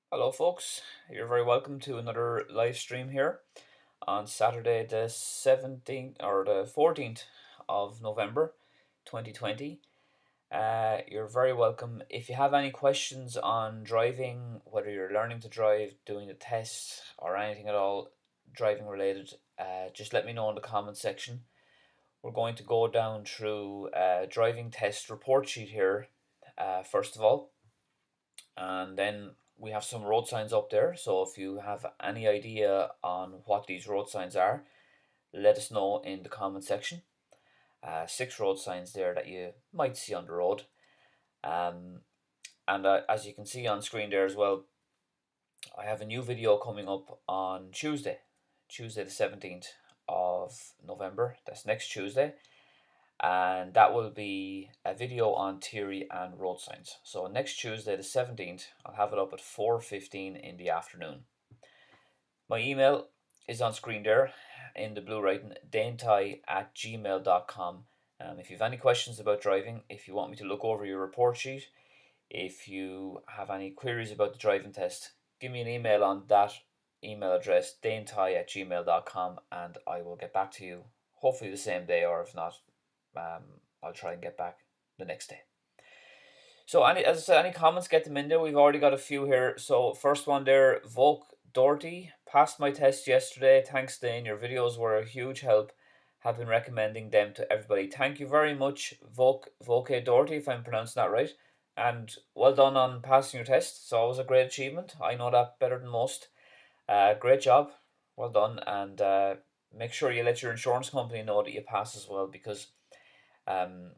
Hello, folks. You're very welcome to another live stream here on Saturday, the 17th or the 14th of November 2020. You're very welcome. If you have any questions on driving, whether you're learning to drive, doing a test, or anything at all driving related, just let me know in the comment section. We're going to go down through driving test report sheet here, first of all, and then we have some road signs up there. So if you have any idea on what these road signs are, let us know in the comment section. Six road signs there that you might see on the road. And as you can see on screen there as well, I have a new video coming up on Tuesday the 17th of November. That's next Tuesday, and that will be a video on theory and road signs. So next Tuesday the 17th, I'll have it up at 4:15 in the afternoon. My email is on screen there in the blue writing, danetyghe@gmail.com. If you have any questions about driving, if you want me to look over your report sheet, if you have any queries about the driving test, give me an email on that email address, danetyghe@gmail.com, and I will get back to you hopefully the same day, or if not, I'll try and get back the next day. So, as I said, any comments, get them in there. We've already got a few here. So, first one there, Volk Doherty, passed my test yesterday. Thanks, Dane. Your videos were a huge help. Have been recommending them to everybody. Thank you very much, Volke Doherty, if I'm pronouncing that right. And well done on passing your test. It's always a great achievement. I know that better than most. Great job. Well done. And make sure you let your insurance company know that you pass as well, because um,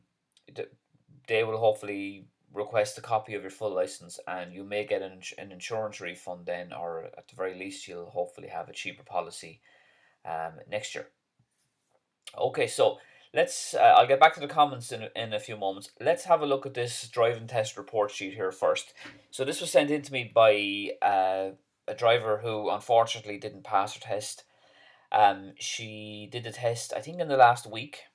they will hopefully request a copy of your full license, and you may get an insurance refund then, or at the very least you'll hopefully have a cheaper policy next year. Okay, so let's I'll get back to the comments in a few moments. Let's have a look at this driving test report sheet here first. So this was sent in to me by a driver who unfortunately didn't pass her test. She did the test, I think, in the last week.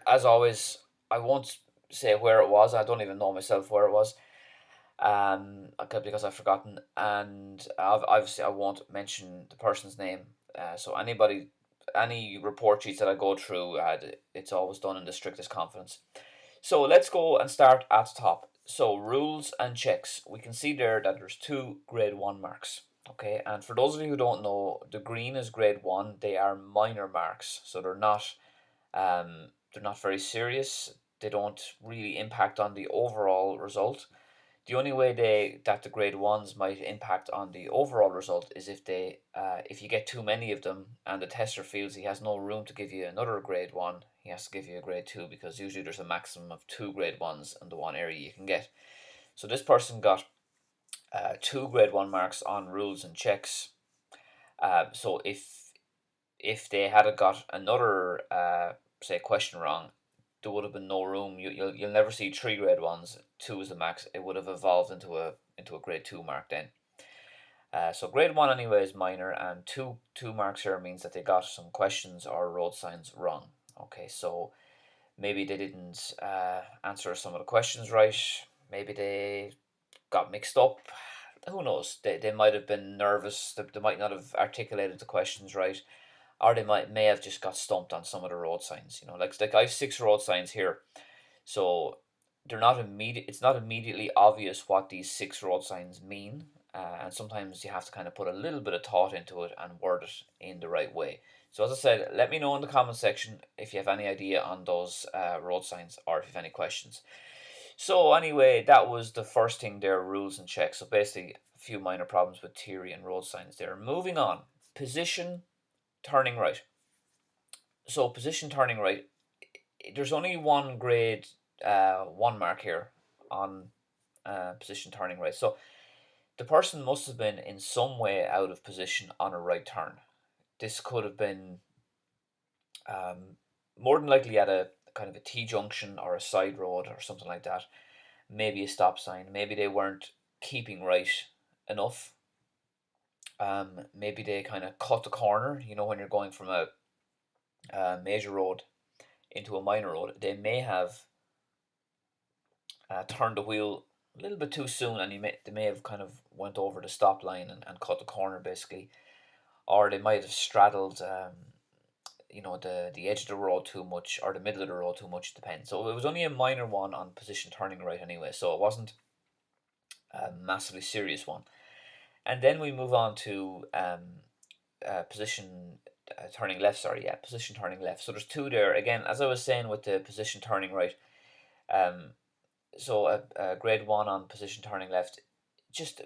As always, I won't say where it was. I don't even know myself where it was, because I've forgotten. And obviously, I won't mention the person's name. So any report sheets that I go through, it's always done in the strictest confidence. So let's go and start at the top. So rules and checks. We can see there that there's two grade 1 marks. Okay, and for those of you who don't know, the green is grade 1. They are minor marks, so they're not very serious. They don't really impact on the overall result. The only way that the grade ones might impact on the overall result is if you get too many of them and the tester feels he has no room to give you another grade 1, he has to give you a grade 2, because usually there's a maximum of 2 grade 1s in the one area you can get. So this person got 2 grade 1 marks on rules and checks. So if they had got another say question wrong, there would have been no room. You'll never see 3 grade 1s. 2 is the max. It would have evolved into a grade 2 mark then. So grade 1 anyway is minor, and two marks here means that they got some questions or road signs wrong. Okay, so maybe they didn't answer some of the questions right. Maybe they got mixed up. Who knows? They might have been nervous. They might not have articulated the questions right, or they may have just got stumped on some of the road signs. Like I have 6 road signs here, so they're not immediate. It's not immediately obvious what these 6 road signs mean, and sometimes you have to kind of put a little bit of thought into it and word it in the right way. So as I said, let me know in the comment section if you have any idea on those road signs, or if you have any questions. So anyway, that was the first thing there, rules and checks. So basically, a few minor problems with theory and road signs there. Moving on, position turning right. So position turning right, there's only one grade 1 mark here on position turning right. So the person must have been in some way out of position on a right turn. This could have been more than likely at a kind of a T-junction or a side road or something like that. Maybe a stop sign. Maybe they weren't keeping right enough. Maybe they kind of cut the corner. When you're going from a major road into a minor road, they may have turned the wheel a little bit too soon, and they may have kind of went over the stop line and cut the corner basically, or they might have straddled the edge of the road too much, or the middle of the road too much, depends. So it was only a minor one on position turning right anyway, so it wasn't a massively serious one. And then we move on to position turning left. Sorry, yeah, position turning left. So there's two there again. As I was saying with the position turning right, um, so a grade one on position turning left, just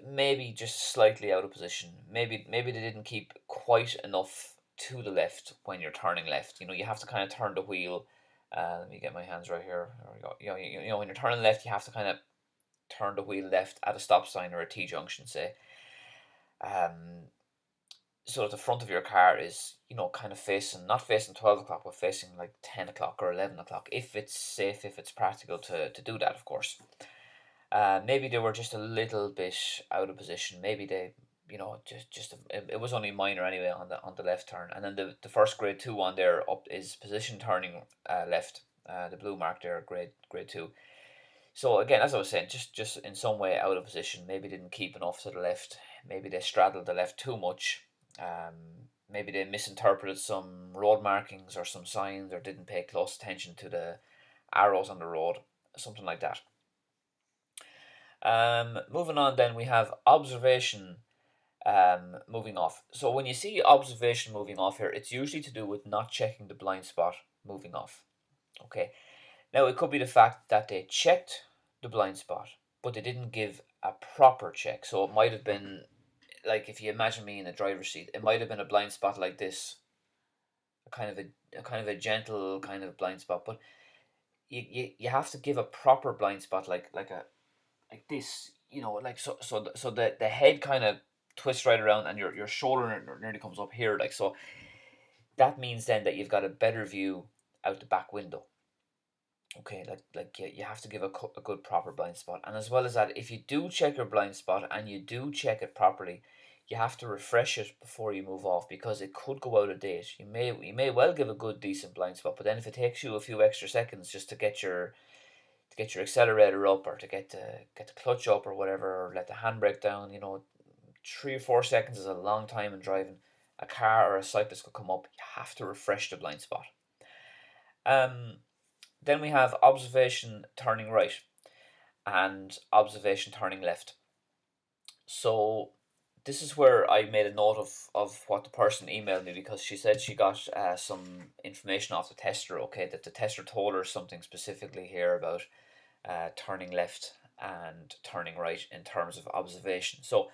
slightly out of position. Maybe they didn't keep quite enough to the left when you're turning left. You have to kind of turn the wheel. Let me get my hands right here. There we go. When you're turning left, you have to kind of turn the wheel left at a stop sign or a T junction, say. So that the front of your car is, kind of facing, not facing 12 o'clock, but facing like 10 o'clock or 11 o'clock, if it's safe, if it's practical to do that, of course. Maybe they were just a little bit out of position. Maybe they, it was only minor anyway on the left turn. And then the first grade two one there up is position turning left. The blue mark there, grade two. So again, as I was saying, just in some way out of position. Maybe didn't keep enough to the left. Maybe they straddled the left too much. Maybe they misinterpreted some road markings or some signs, or didn't pay close attention to the arrows on the road, something like that. Moving on, then we have observation moving off. So when you see observation moving off here, it's usually to do with not checking the blind spot moving off. Okay. Now it could be the fact that they checked the blind spot, but they didn't give a proper check. So it might have been like, if you imagine me in the driver's seat, it might have been a blind spot like this, a kind of a gentle kind of blind spot, but you have to give a proper blind spot, like this, like so the head kind of twists right around, and your shoulder nearly comes up here, like so. That means then that you've got a better view out the back window. Okay, you have to give a good proper blind spot. And as well as that, if you do check your blind spot and you do check it properly, you have to refresh it before you move off, because it could go out of date. You may well give a good decent blind spot, but then if it takes you a few extra seconds just to get your accelerator up, or to get the clutch up or whatever, or let the handbrake down, 3 or 4 seconds is a long time in driving. A car or a cyclist could come up. You have to refresh the blind spot. Then we have observation turning right and observation turning left. So this is where I made a note of what the person emailed me, because she said she got some information off the tester, okay, that the tester told her something specifically here about turning left and turning right in terms of observation. So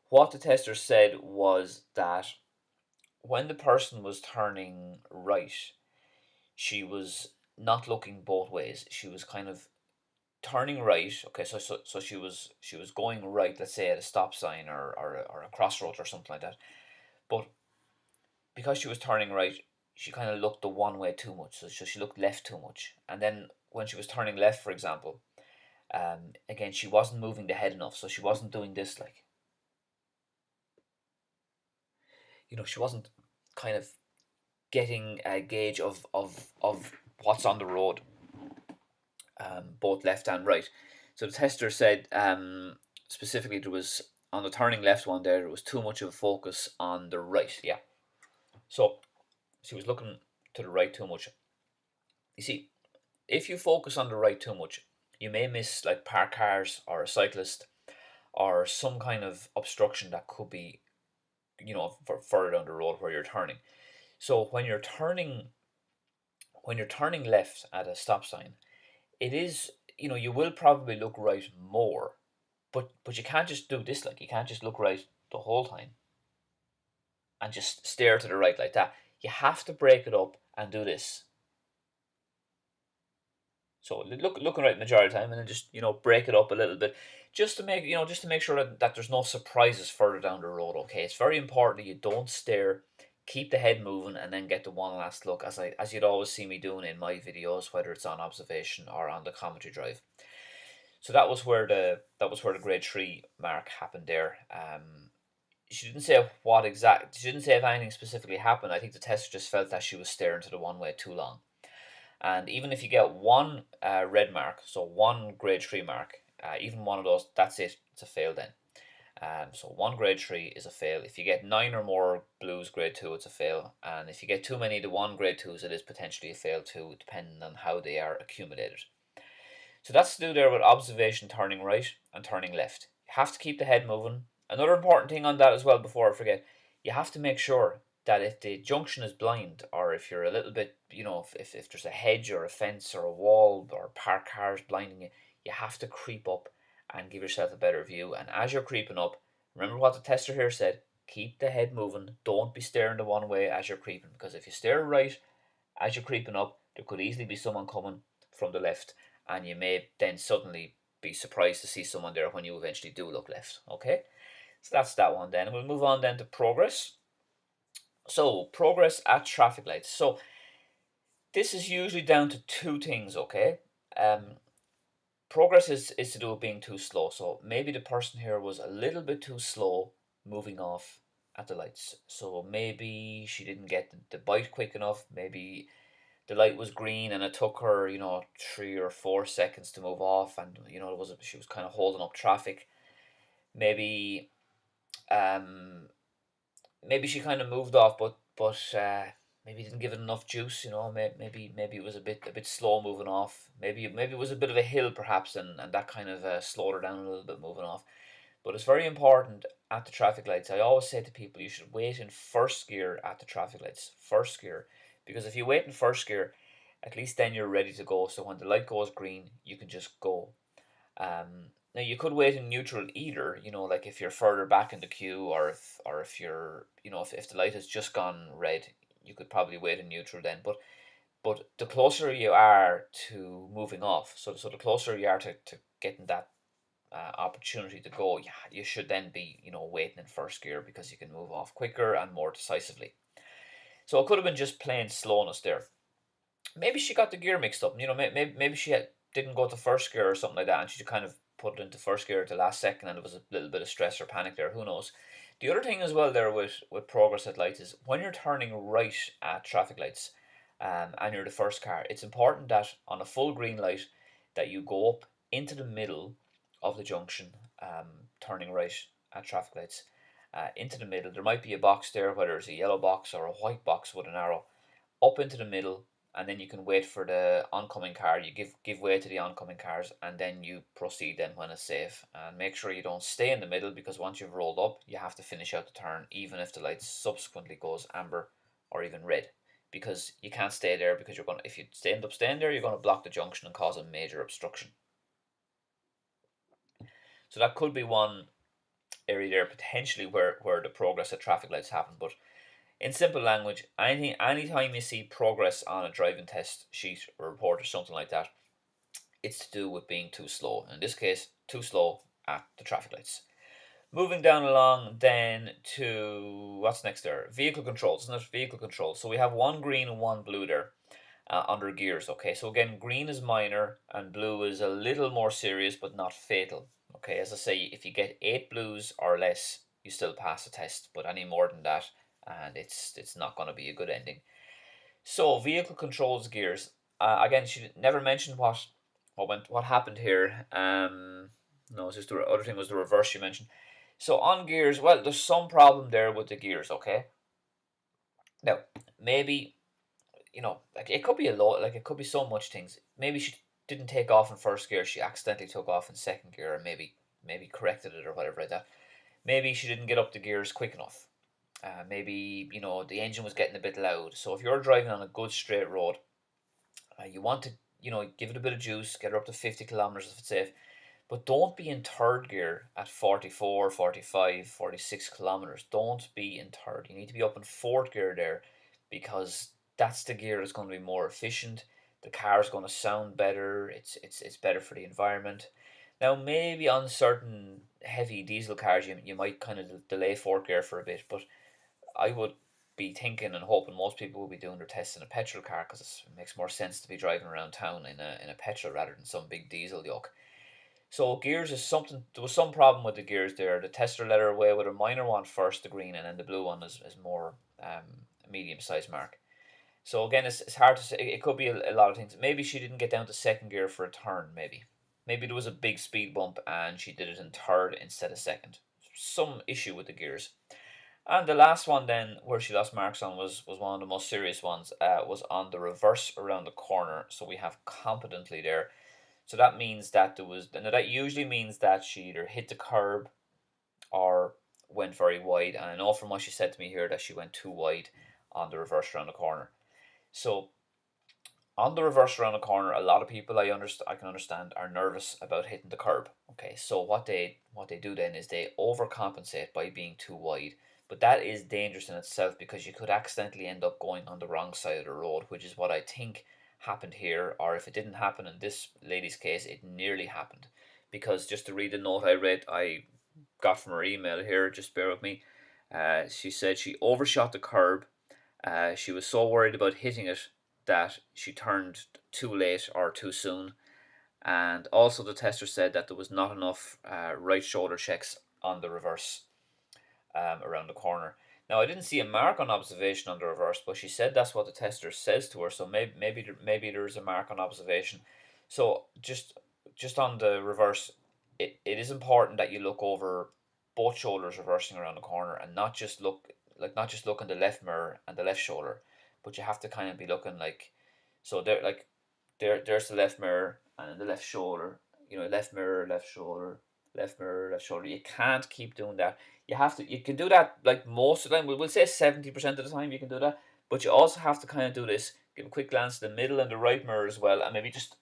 what the tester said was that when the person was turning right, she was not looking both ways. She was kind of turning right. Okay, so she was going right, let's say at a stop sign, or a crossroads or something like that. But because she was turning right, she kind of looked the one way too much. So she looked left too much. And then when she was turning left, for example, again, she wasn't moving the head enough. So she wasn't doing this, like, she wasn't kind of getting a gauge of what's on the road, both left and right. So the tester said, specifically, there was, on the turning left one there was too much of a focus on the right. Yeah. So she was looking to the right too much. You see, if you focus on the right too much, you may miss like parked cars or a cyclist or some kind of obstruction that could be, further down the road where you're turning. So when you're turning left at a stop sign, it is, you will probably look right more, but you can't just do this, like, you can't just look right the whole time and just stare to the right like that. You have to break it up and do this. So looking right majority of the time, and then just break it up a little bit, just to make sure that there's no surprises further down the road. Okay, it's very important that you don't stare, keep the head moving, and then get the one last look, as you'd always see me doing in my videos, whether it's on observation or on the commentary drive. So that was where the grade 3 mark happened there. She didn't say she didn't say if anything specifically happened. I think the tester just felt that she was staring to the one way too long. And even if you get one red mark, so one grade 3 mark, Even one of those, that's it. It's a fail then. So one grade 3 is a fail. If you get 9 or more blues grade 2, it's a fail. And if you get too many of the 1 grade 2s, it is potentially a fail too, depending on how they are accumulated. So that's to do there with observation, turning right and turning left. You have to keep the head moving. Another important thing on that as well, before I forget, you have to make sure that if the junction is blind, or if you're a little bit, if there's a hedge or a fence or a wall or parked cars blinding you, you have to creep up and give yourself a better view. And as you're creeping up, remember what the tester here said, keep the head moving. Don't be staring the one way as you're creeping, because if you stare right as you're creeping up, there could easily be someone coming from the left, and you may then suddenly be surprised to see someone there when you eventually do look left. Okay, so that's that one. Then we'll move on then to progress. So progress at traffic lights. So this is usually down to two things. Okay, progress is to do with being too slow. So maybe the person here was a little bit too slow moving off at the lights. So maybe she didn't get the bite quick enough. Maybe the light was green and it took her, 3 or 4 seconds to move off, and she was kind of holding up traffic. Maybe maybe she kind of moved off, but maybe didn't give it enough juice. Maybe it was a bit slow moving off. Maybe it was a bit of a hill perhaps, and that kind of slowed her down a little bit moving off. But it's very important at the traffic lights. I always say to people, you should wait in first gear at the traffic lights. First gear. Because if you wait in first gear, at least then you're ready to go. So when the light goes green, you can just go. Now you could wait in neutral either, like if you're further back in the queue, or if you're, if the light has just gone red, you could probably wait in neutral then. But the closer you are to moving off, so the closer you are to getting that opportunity to go, you should then be, waiting in first gear, because you can move off quicker and more decisively. So it could have been just plain slowness there. Maybe she got the gear mixed up. Maybe she didn't go to first gear or something like that, and she kind of put it into first gear at the last second, and there was a little bit of stress or panic there. Who knows? The other thing as well there with progress at lights is when you're turning right at traffic lights, and you're the first car, it's important that on a full green light that you go up into the middle of the junction, turning right at traffic lights, into the middle. There might be a box there, whether it's a yellow box or a white box with an arrow, up into the middle, and then you can wait for the oncoming car. You give way to the oncoming cars, and then you proceed then when it's safe. And make sure you don't stay in the middle, because once you've rolled up, you have to finish out the turn, even if the light subsequently goes amber or even red, because you can't stay there, because if you end up staying there, you're going to block the junction and cause a major obstruction. So that could be one area there potentially where the progress at traffic lights happen. But in simple language, anytime you see progress on a driving test sheet or report or something like that, it's to do with being too slow. In this case, too slow at the traffic lights. Moving down along then to what's next there? Vehicle controls, isn't it? Vehicle controls. So we have one green and one blue there under gears. Okay, so again, green is minor and blue is a little more serious but not fatal. Okay, as I say, if you get 8 blues or less, you still pass the test, but any more than that, and it's not going to be a good ending. So vehicle controls gears. Again, she never mentioned what happened here. No, it's just the other thing was the reverse she mentioned. So on gears, well, there's some problem there with the gears. Okay. Now maybe like it could be a lot. Like it could be so much things. Maybe she didn't take off in first gear. She accidentally took off in second gear, and maybe corrected it or whatever like that. Maybe she didn't get up the gears quick enough. Maybe the engine was getting a bit loud. So if you're driving on a good straight road, you want to give it a bit of juice, get her up to 50 kilometers if it's safe, but don't be in third gear at 44, 45, 46 kilometers. Don't be in third. You need to be up in fourth gear there, because that's the gear that's going to be more efficient. The car is going to sound better. It's better for the environment. Now, maybe on certain heavy diesel cars, you might kind of delay fourth gear for a bit, but I would be thinking and hoping most people will be doing their tests in a petrol car, because it makes more sense to be driving around town in a petrol rather than some big diesel yoke. So gears is something. There was some problem with the gears there. The tester let her away with a minor one first, the green, and then the blue one is more a medium sized mark. So again, it's hard to say. It could be a lot of things. Maybe she didn't get down to second gear for a turn. Maybe. Maybe there was a big speed bump and she did it in third instead of second. Some issue with the gears. And the last one then, where she lost marks on, was one of the most serious ones. Was on the reverse around the corner. So we have competently there. So that means that there was. Now that usually means that she either hit the curb or went very wide. And I know from what she said to me here that she went too wide on the reverse around the corner. So on the reverse around the corner, a lot of people I can understand are nervous about hitting the curb. Okay, so what they do then is they overcompensate by being too wide. But that is dangerous in itself because you could accidentally end up going on the wrong side of the road, which is what I think happened here. Or if it didn't happen in this lady's case, it nearly happened. Because just to read the note I got from her email here, just bear with me. She said she overshot the curb. She was so worried about hitting it that she turned too late or too soon. And also, the tester said that there was not enough right shoulder checks on the reverse around the corner. Now, I didn't see a mark on observation on the reverse, but she said that's what the tester says to her. So maybe there's a mark on observation. So just on the reverse, it is important that you look over both shoulders reversing around the corner and not just look in the left mirror and the left shoulder, but you have to kind of be looking like so there's the left mirror and the left shoulder. Left mirror, left shoulder, left mirror, left shoulder. You can't keep doing that. You can do that like most of the time. We'll say 70% of the time you can do that, but you also have to kind of do this. Give a quick glance to the middle and the right mirror as well, and maybe just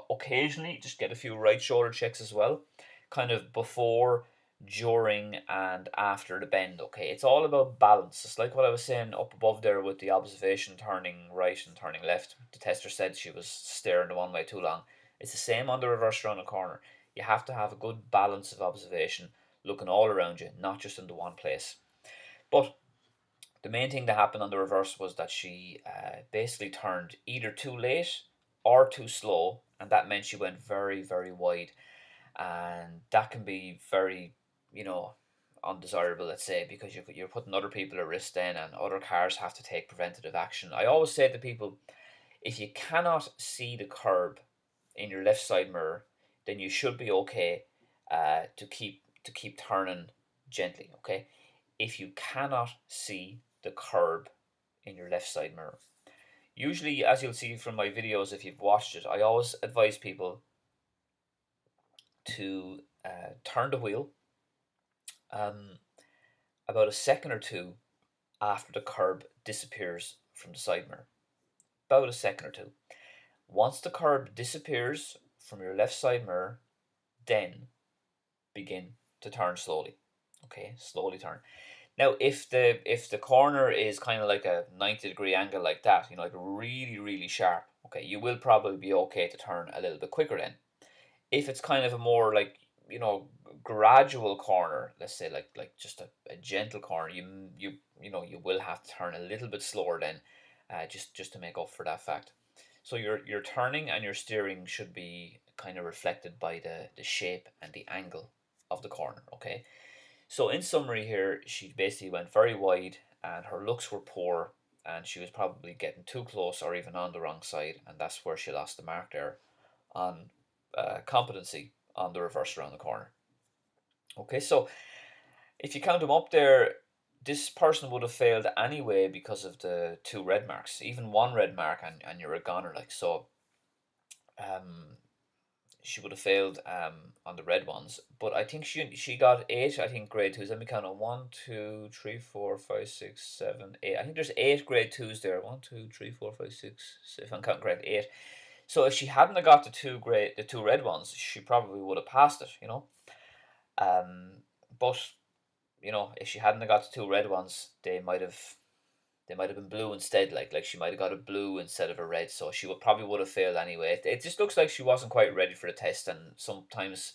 occasionally just get a few right shoulder checks as well, kind of before, during, and after the bend. Okay, it's all about balance. It's like what I was saying up above there with the observation turning right and turning left. The tester said she was staring the one way too long. It's the same on the reverse around the corner. You have to have a good balance of observation, looking all around you, not just into one place. But the main thing that happened on the reverse was that she basically turned either too late or too slow, and that meant she went very, very wide. And that can be very, you know, undesirable, let's say, because you're putting other people at risk then, and other cars have to take preventative action. I always say to people, if you cannot see the curb in your left side mirror, then you should be okay to keep turning gently. Okay, if you cannot see the curb in your left side mirror, usually, as you'll see from my videos if you've watched it, I always advise people to turn the wheel um, about a second or two after the curb disappears from the side mirror. About a second or two. Once the curb disappears from your left side mirror, then begin to turn slowly. Okay, slowly turn. Now, if the corner is kind of like a 90-degree angle like that, like really really sharp, okay, you will probably be okay to turn a little bit quicker then. If it's kind of a more like you know gradual corner, let's say like just a gentle corner, you will have to turn a little bit slower then, just to make up for that fact. So your turning and your steering should be kind of reflected by the shape and the angle of the corner. Okay, so in summary here, she basically went very wide and her looks were poor, and she was probably getting too close or even on the wrong side, and that's where she lost the mark there on competency on the reverse around the corner. Okay, so if you count them up there, this person would have failed anyway because of the two red marks. Even one red mark and you're a goner. Like so, um, she would have failed on the red ones. But I think she got eight. I think grade twos. Let me count on 1, 2, 3, 4, 5, 6, 7, 8. I think there's eight grade twos there. 1, 2, 3, 4, 5, 6. If I'm counting correct, eight. So if she hadn't have got the two red ones, she probably would have passed it. Um, but if she hadn't have got the two red ones, they might have been blue instead. Like she might have got a blue instead of a red, so she would have failed anyway. It just looks like she wasn't quite ready for the test, and sometimes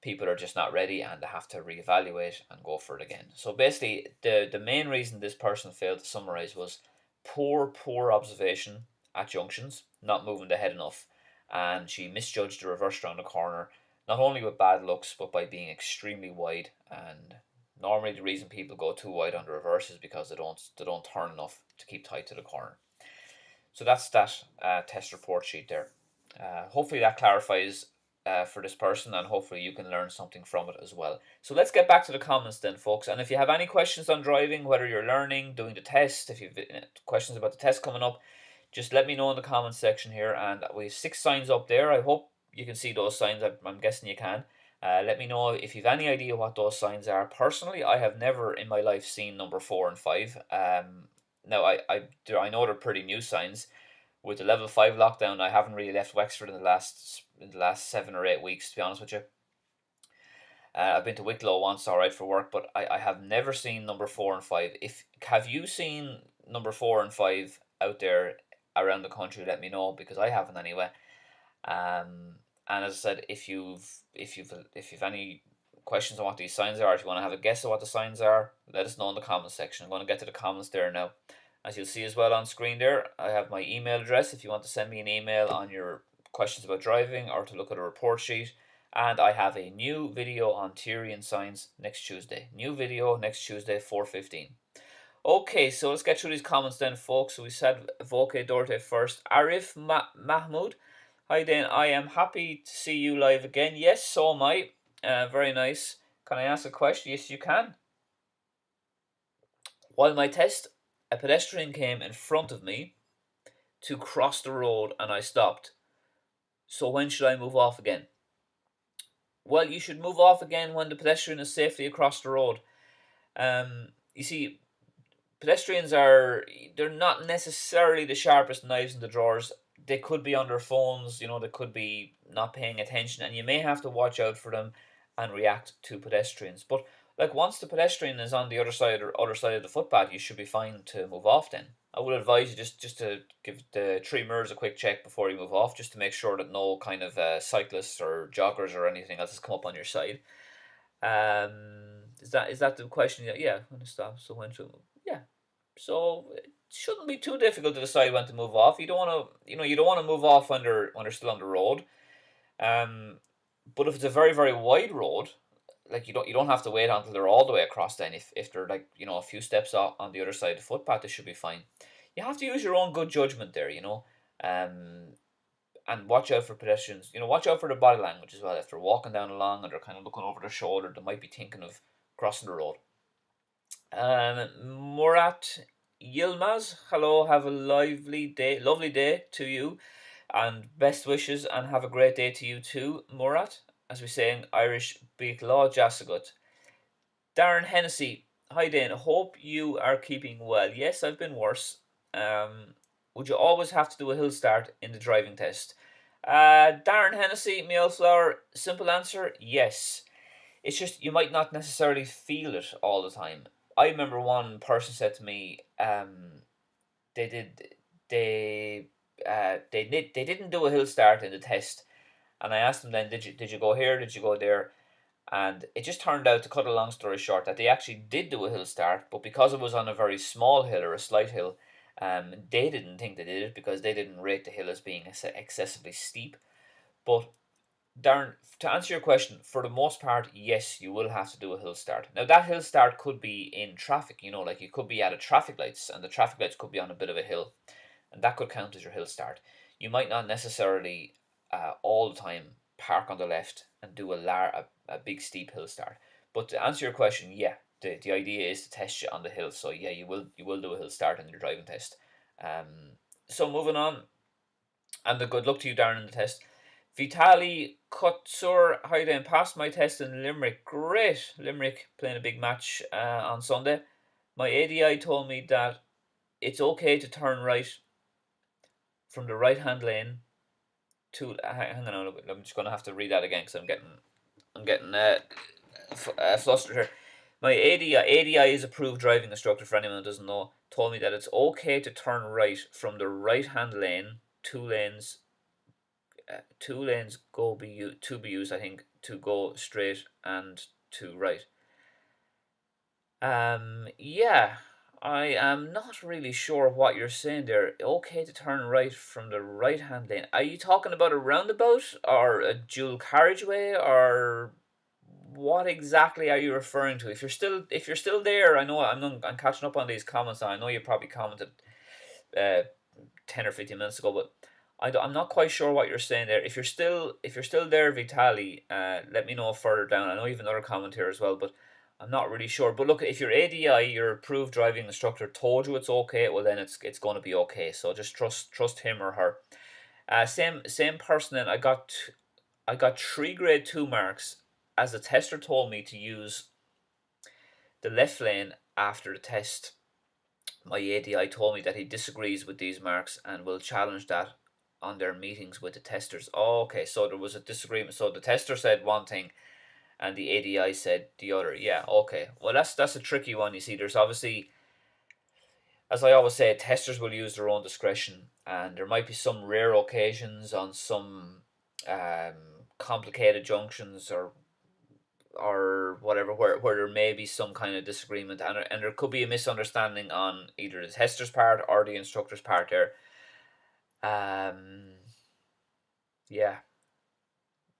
people are just not ready and they have to reevaluate and go for it again. So basically, the main reason this person failed to summarize was poor observation at junctions, not moving the head enough, and she misjudged the reverse around the corner, not only with bad looks but by being extremely wide. And normally the reason people go too wide on the reverse is because they don't turn enough to keep tight to the corner. So that's that test report sheet there. Hopefully that clarifies for this person, and hopefully you can learn something from it as well. So let's get back to the comments then, folks. And if you have any questions on driving, whether you're learning, doing the test, if you've questions about the test coming up, just let me know in the comments section here. And we have 6 signs up there. I hope you can see those signs. I'm guessing you can. Let me know if you've any idea what those signs are. Personally, I have never in my life seen number 4 and 5. Now I know they're pretty new signs. With the level 5 lockdown, I haven't really left Wexford in the last 7 or 8 weeks, to be honest with you. I've been to Wicklow once, all right, for work, but I have never seen number 4 and 5. If have you seen number 4 and 5 out there around the country? Let me know, because I haven't anyway. And as I said, if you've any questions on what these signs are, if you want to have a guess at what the signs are, let us know in the comments section. I'm going to get to the comments there now. As you'll see as well on screen there, I have my email address if you want to send me an email on your questions about driving or to look at a report sheet. And I have a new video on theory and science next Tuesday. New video next Tuesday, 4:15. Okay, so let's get through these comments then, folks. So we said Voke Dorte first. Arif Mahmoud. Hi, Dane. I am happy to see you live again. Yes, so am I. Very nice. Can I ask a question? Yes, you can. While my test, a pedestrian came in front of me to cross the road and I stopped. So when should I move off again? Well, you should move off again when the pedestrian is safely across the road. You see, pedestrians they're not necessarily the sharpest knives in the drawers. They could be on their phones, they could be not paying attention, and you may have to watch out for them and react to pedestrians. But like, once the pedestrian is on the other side of the footpath, you should be fine to move off then. I would advise you just to give the 3 mirrors a quick check before you move off, just to make sure that no kind of cyclists or joggers or anything else has come up on your side. Is that the question? Yeah, when to stop. So when to yeah. So it shouldn't be too difficult to decide when to move off. You don't want to move off when they're still on the road. But if it's a very, very wide road, like, you don't have to wait until they're all the way across. Then if they're, like, a few steps off on the other side of the footpath, they should be fine. You have to use your own good judgment there, and watch out for pedestrians. Watch out for their body language as well. If they're walking down along and they're kind of looking over their shoulder, they might be thinking of crossing the road. Murat Yilmaz, hello, have a lovely day to you, and best wishes, and have a great day to you too, Murat, as we say in Irish, Beat Law Jassagut. Darren Hennessy, hi Dane, hope you are keeping well. Yes, I've been worse. Would you always have to do a hill start in the driving test? Darren Hennessy, Mealflower, simple answer, yes. It's just you might not necessarily feel it all the time. I remember one person said to me, they did they didn't do a hill start in the test, and I asked them then, did you go here, did you go there, and it just turned out, to cut a long story short, that they actually did do a hill start, but because it was on a very small hill or a slight hill, they didn't think they did it because they didn't rate the hill as being excessively steep. But Darren, to answer your question, for the most part, yes, you will have to do a hill start. Now, that hill start could be in traffic, like you could be at a traffic lights, and the traffic lights could be on a bit of a hill, and that could count as your hill start. You might not necessarily all the time park on the left and do a big steep hill start. But to answer your question, yeah, the idea is to test you on the hill. So yeah, you will do a hill start in your driving test. So moving on, and the good luck to you, Darren, in the test. Vitali Kotsur, hi then, passed my test in Limerick. Great. Limerick playing a big match on Sunday. My ADI told me that it's okay to turn right from the right hand lane to. Hang on, I'm just going to have to read that again because I'm getting flustered here. My ADI is approved driving instructor, for anyone who doesn't know, told me that it's okay to turn right from the right hand lane, two lanes to be used, I think, to go straight and to right. Yeah, I am not really sure what you're saying there. Okay to turn right from the right hand lane. Are you talking about a roundabout or a dual carriageway, or what exactly are you referring to? If you're still there, I know I'm catching up on these comments now. I know you probably commented 10 or 15 minutes ago, but I'm not quite sure what you're saying there. If you're still there, Vitali, let me know further down. I know you have another comment here as well, but I'm not really sure. But look, if your ADI, your approved driving instructor, told you it's okay, well then it's going to be okay. So just trust him or her. Same person. Then I got three grade two marks as the tester told me to use the left lane after the test. My ADI told me that he disagrees with these marks and will challenge that on their meetings with the testers. Oh, okay, so there was a disagreement. So the tester said one thing and the ADI said the other. Yeah, okay. Well, that's a tricky one. You see, there's obviously, as I always say, testers will use their own discretion, and there might be some rare occasions on some um, complicated junctions or whatever where there may be some kind of disagreement, and there could be a misunderstanding on either the tester's part or the instructor's part there. Yeah,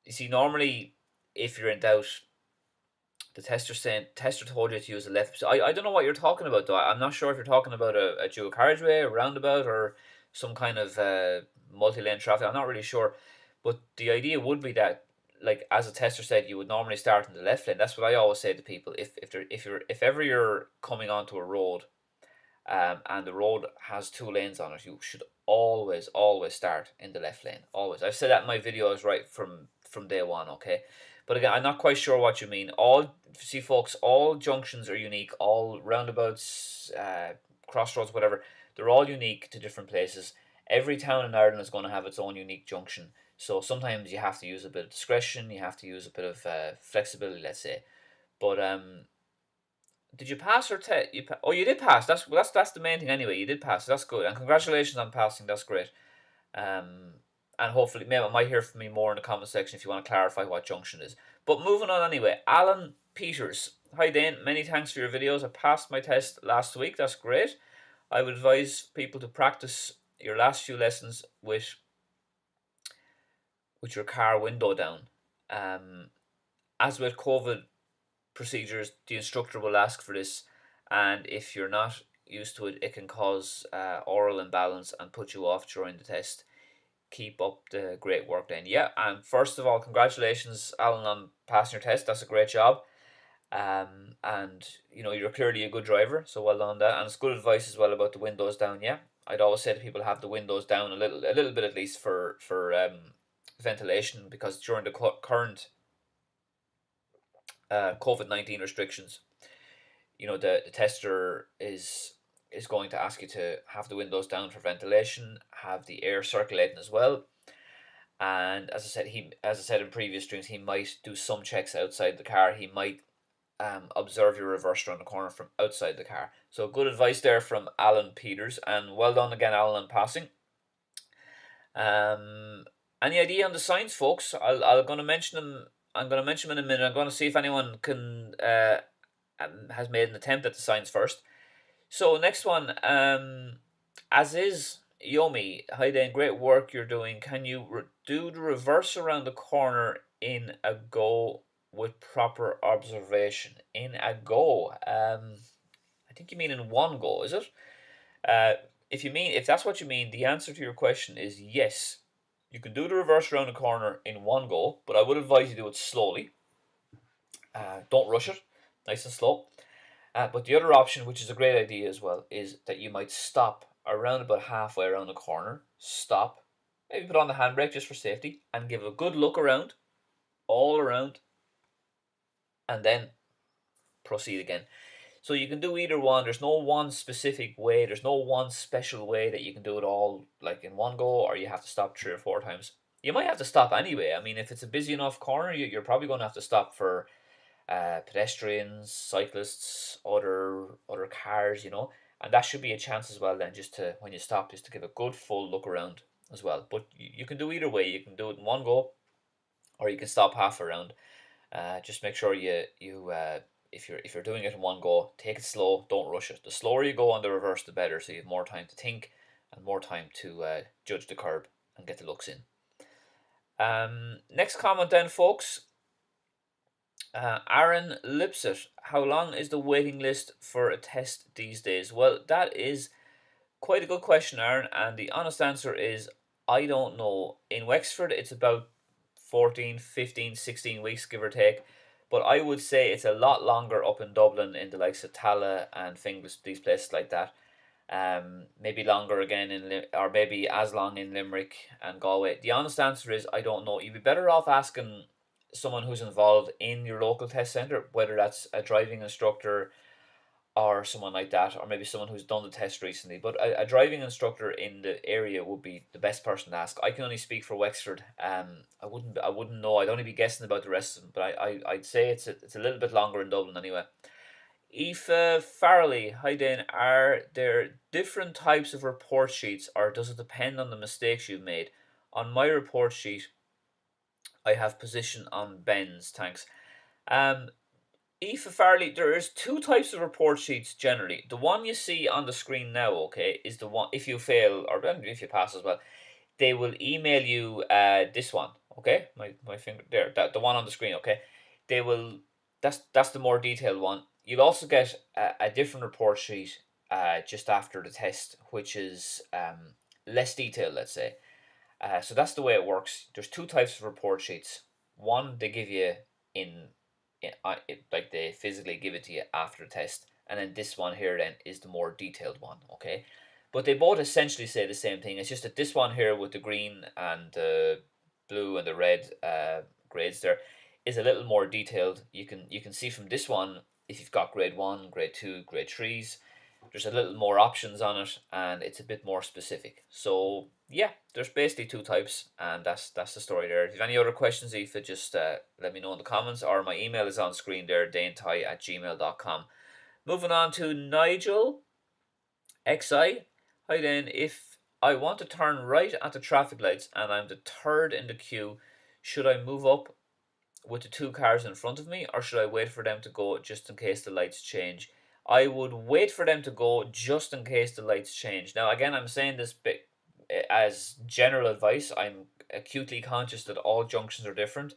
you see, normally if you're in doubt, the tester told you to use the left. So I don't know what you're talking about though. I'm not sure if you're talking about a dual carriageway, a roundabout, or some kind of multi-lane traffic. I'm not really sure, but the idea would be that, like as a tester said, you would normally start in the left lane. That's what I always say to people. If ever you're coming onto a road, and the road has two lanes on it, you should always start in the left lane. Always. I've said that in my videos right from day one. Okay, but again, I'm not quite sure what you mean. See, folks, all junctions are unique. All roundabouts, crossroads, whatever, they're all unique to different places. Every town in Ireland is going to have its own unique junction. So sometimes you have to use a bit of discretion. You have to use a bit of flexibility, let's say. But did you pass or oh, you did pass. That's the main thing anyway. You did pass. That's good, and congratulations on passing. That's great. Um, and hopefully, maybe I might hear from me more in the comment section if you want to clarify what junction is. But moving on anyway. Alan Peters. Hi Dane. Many thanks for your videos. I passed my test last week. That's great. I would advise people to practice your last few lessons with your car window down. As with COVID procedures, the instructor will ask for this, and if you're not used to it, it can cause oral imbalance and put you off during the test. Keep up the great work, then. Yeah, and first of all, congratulations, Alan, on passing your test. That's a great job. And you're clearly a good driver, so well done on that. And it's good advice as well about the windows down. Yeah, I'd always say to people have the windows down a little bit at least for ventilation, because during the current COVID-19 restrictions, the tester is going to ask you to have the windows down for ventilation, have the air circulating as well. And as I said in previous streams, he might do some checks outside the car. He might observe your reverse around the corner from outside the car. So good advice there from Alan Peters, and well done again, Alan, on passing. Any idea on the signs, folks? I'm going to mention them. I'm going to mention them in a minute. I'm going to see if anyone can has made an attempt at the signs first. So next one, as is Yomi. Hi Dane, great work you're doing. Can you do the reverse around the corner in a go with proper observation? In a go, I think you mean in one go, is it? If that's what you mean, the answer to your question is yes. You can do the reverse around the corner in one go, but I would advise you do it slowly. Don't rush it, nice and slow. But the other option, which is a great idea as well, is that you might stop around about halfway around the corner, stop, maybe put on the handbrake just for safety, and give a good look around, all around, and then proceed again. So you can do either one. There's no one specific way. There's no one special way that you can do it all like in one go, or you have to stop 3 or 4 times. You might have to stop anyway. I mean, if it's a busy enough corner, you're probably going to have to stop for pedestrians, cyclists, other cars, and that should be a chance as well. Then just to, when you stop, just to give a good full look around as well. But you can do either way. You can do it in one go, or you can stop half around. Just make sure if you're doing it in one go, take it slow, don't rush it. The slower you go on the reverse, the better, so you have more time to think and more time to judge the curb and get the looks in. Next comment then, folks. Aaron Lipset, how long is the waiting list for a test these days? Well, that is quite a good question, Aaron, and the honest answer is I don't know. In Wexford, it's about 14, 15, 16 weeks, give or take. But I would say it's a lot longer up in Dublin in the likes of Tala and Finglas, these places like that. Maybe longer again or maybe as long in Limerick and Galway. The honest answer is I don't know. You'd be better off asking someone who's involved in your local test centre, whether that's a driving instructor or someone like that, or maybe someone who's done the test recently. But a driving instructor in the area would be the best person to ask. I can only speak for Wexford. I wouldn't know. I'd only be guessing about the rest of them. But I'd say it's a little bit longer in Dublin anyway. Aoife Farrelly, hi Dane. Are there different types of report sheets, or does it depend on the mistakes you've made? On my report sheet, I have position on bends. Thanks. Um, Aoife Farley, there is two types of report sheets generally. The one you see on the screen now, okay, is the one if you fail or if you pass as well, they will email you this one, okay? My finger there, that the one on the screen, okay? They will that's the more detailed one. You'll also get a different report sheet just after the test, which is less detailed, let's say. So that's the way it works. There's two types of report sheets. One they give you in, like they physically give it to you after the test, and then this one here then is the more detailed one. Okay, but they both essentially say the same thing. It's just that this one here with the green and the blue and the red grades there is a little more detailed. You can see from this one if you've got grade one, grade two, grade threes, there's a little more options on it and it's a bit more specific. So yeah, there's basically two types, and that's the story there. If you have any other questions, Aoife, just let me know in the comments, or my email is on screen there, danetyghe@gmail.com. Moving on to Nigel XI. Hi then, if I want to turn right at the traffic lights and I'm the third in the queue, should I move up with the two cars in front of me, or should I wait for them to go just in case the lights change? I would wait for them to go just in case the lights change. Now, again, I'm saying this bit as general advice. I'm acutely conscious that all junctions are different,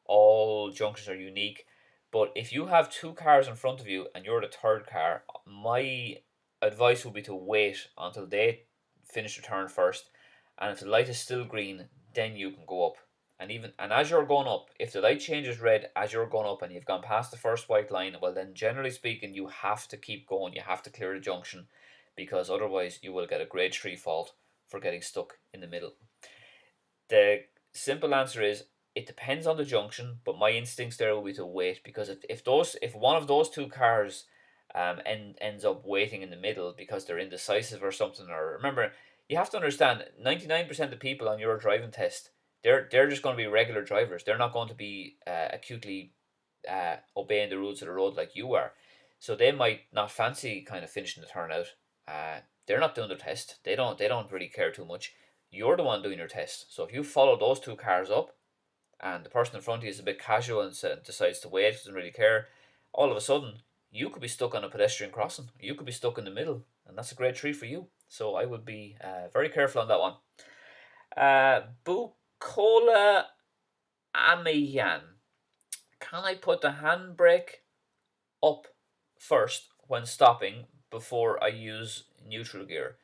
all junctions are unique. But if you have two cars in front of you and you're the third car, my advice would be to wait until they finish the turn first. And if the light is still green, then you can go up. And as you're going up, if the light changes red as you're going up and you've gone past the first white line, well then generally speaking you have to keep going. You have to clear the junction, because otherwise you will get a grade 3 fault for getting stuck in the middle. The simple answer is it depends on the junction, but my instincts there will be to wait, because if one of those two cars ends up waiting in the middle because they're indecisive or something, or remember, you have to understand 99% of people on your driving test, they're just going to be regular drivers. They're not going to be acutely obeying the rules of the road like you are. So they might not fancy kind of finishing the turnout. They're not doing their test. They don't really care too much. You're the one doing your test. So if you follow those two cars up and the person in front of you is a bit casual and decides to wait, doesn't really care, all of a sudden you could be stuck on a pedestrian crossing. You could be stuck in the middle, and that's a great treat for you. So I would be very careful on that one. Bukola Amiyan. Can I put the handbrake up first when stopping before I use neutral gear?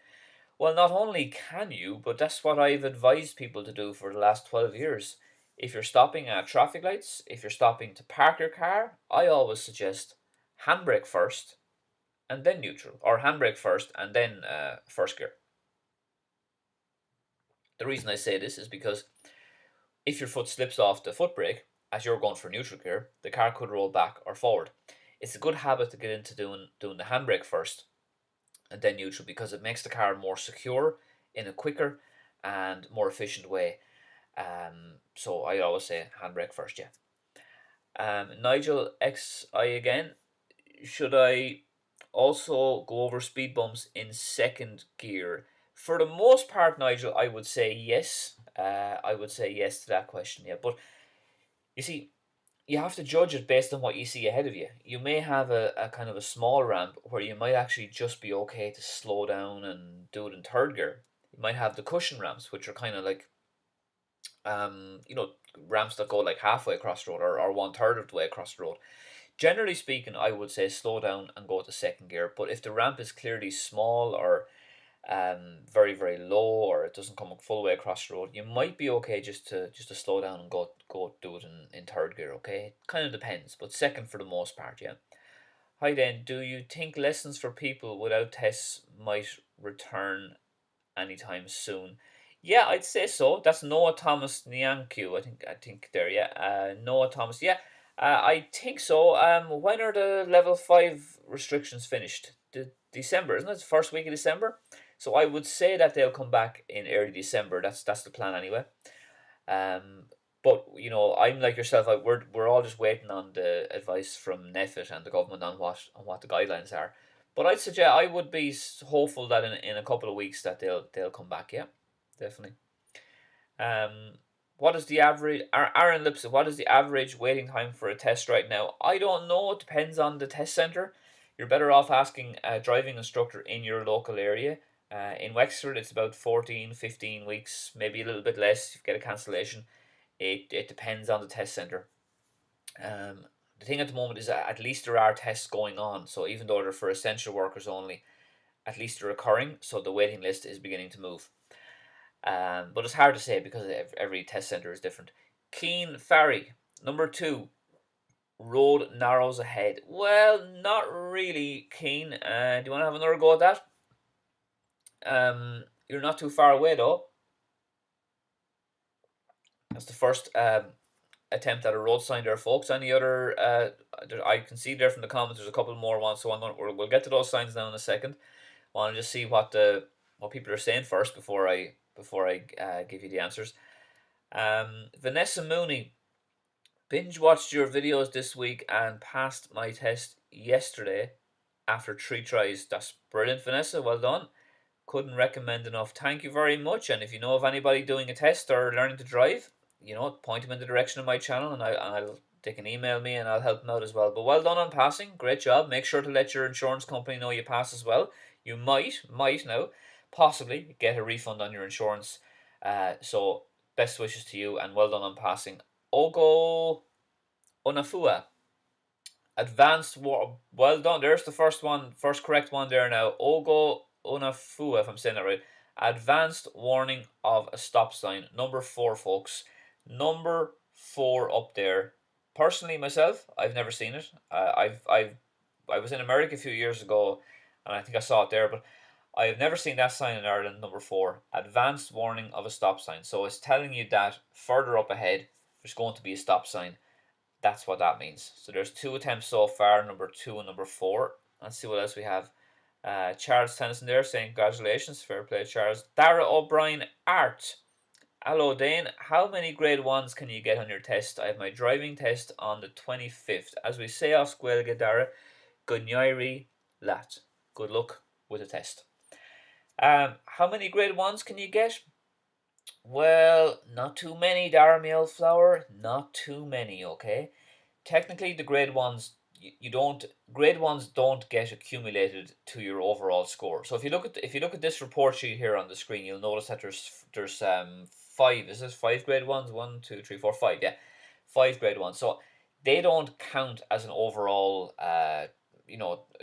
Well, not only can you, but that's what I've advised people to do for the last 12 years. If you're stopping at traffic lights, if you're stopping to park your car, I always suggest handbrake first and then neutral, or handbrake first and then first gear. The reason I say this is because if your foot slips off the foot brake as you're going for neutral gear, the car could roll back or forward. It's a good habit to get into doing the handbrake first and then neutral, because it makes the car more secure in a quicker and more efficient way. So I always say handbrake first, yeah. Nigel XI again. Should I also go over speed bumps in second gear? For the most part, Nigel, I would say yes. I would say yes to that question, yeah. But you see, you have to judge it based on what you see ahead of you. You may have a kind of a small ramp where you might actually just be okay to slow down and do it in third gear. You might have the cushion ramps, which are kind of like, you know, ramps that go like halfway across the road, or one third of the way across the road. Generally speaking, I would say slow down and go to second gear. But if the ramp is clearly small, or very very low, or it doesn't come a full way across the road, you might be okay just to slow down and go do it in third gear. Okay, it kind of depends, but second for the most part, yeah. Hi then, do you think lessons for people without tests might return anytime soon? Yeah, I'd say so. That's Noah Thomas Nyanku. I think there. Yeah, Noah Thomas. Yeah, I think so. When are the level 5 restrictions finished? December, isn't it? The first week of December. So I would say that they'll come back in early December. That's the plan anyway. Um, but I'm like yourself. We're all just waiting on the advice from NEFIT and the government on what the guidelines are. But I would be hopeful that in a couple of weeks that they'll come back. Yeah, definitely. Um, what is the average? Aaron Lipson, what is the average waiting time for a test right now? I don't know. It depends on the test center. You're better off asking a driving instructor in your local area. In Wexford, it's about 14, 15 weeks, maybe a little bit less if you get a cancellation. It depends on the test center. The thing at the moment is that at least there are tests going on. So even though they're for essential workers only, at least they're occurring. So the waiting list is beginning to move. But it's hard to say because every test center is different. Keen Farry, number 2. Road narrows ahead. Well, not really, Keen. Do you want to have another go at that? You're not too far away though. That's the first attempt at a road sign there, folks. Any other? I can see there from the comments. There's a couple more ones, so we'll get to those signs now in a second. I want to just see what people are saying first before I give you the answers. Vanessa Mooney, binge watched your videos this week and passed my test yesterday after 3 tries. That's brilliant, Vanessa. Well done. Couldn't recommend enough. Thank you very much. And if you know of anybody doing a test or learning to drive, point them in the direction of my channel, and they can email me and I'll help them out as well. But well done on passing. Great job. Make sure to let your insurance company know you pass as well. You might now possibly get a refund on your insurance. So best wishes to you and well done on passing. Ogo Onafua. Advanced war. Well done. There's the first correct one there now. Ogo Onafua, if I'm saying that right. Advanced warning of a stop sign. Number 4, folks. Number 4 up there. Personally, myself, I've never seen it. I was in America a few years ago, and I think I saw it there, but I have never seen that sign in Ireland. Number 4, advanced warning of a stop sign. So it's telling you that further up ahead, there's going to be a stop sign. That's what that means. So there's 2 attempts so far, number 2 and number 4. Let's see what else we have. Charles Tennyson there saying congratulations, fair play, Charles. Dara O'Brien Art. Hello, Dane. How many grade 1s can you get on your test? I have my driving test on the 25th. As we say off Squelga, Dara, Gunyairi Lat. Good luck with the test. How many grade 1s can you get? Well, not too many, Dara Flower. Not too many, okay? Technically, the grade 1s you don't grade 1s don't get accumulated to your overall score. So if you look at this report sheet here on the screen, you'll notice that there's 5. Is this 5 grade 1s? 1, 2, 3, 4, 5. Yeah, 5 grade 1s. So they don't count as an overall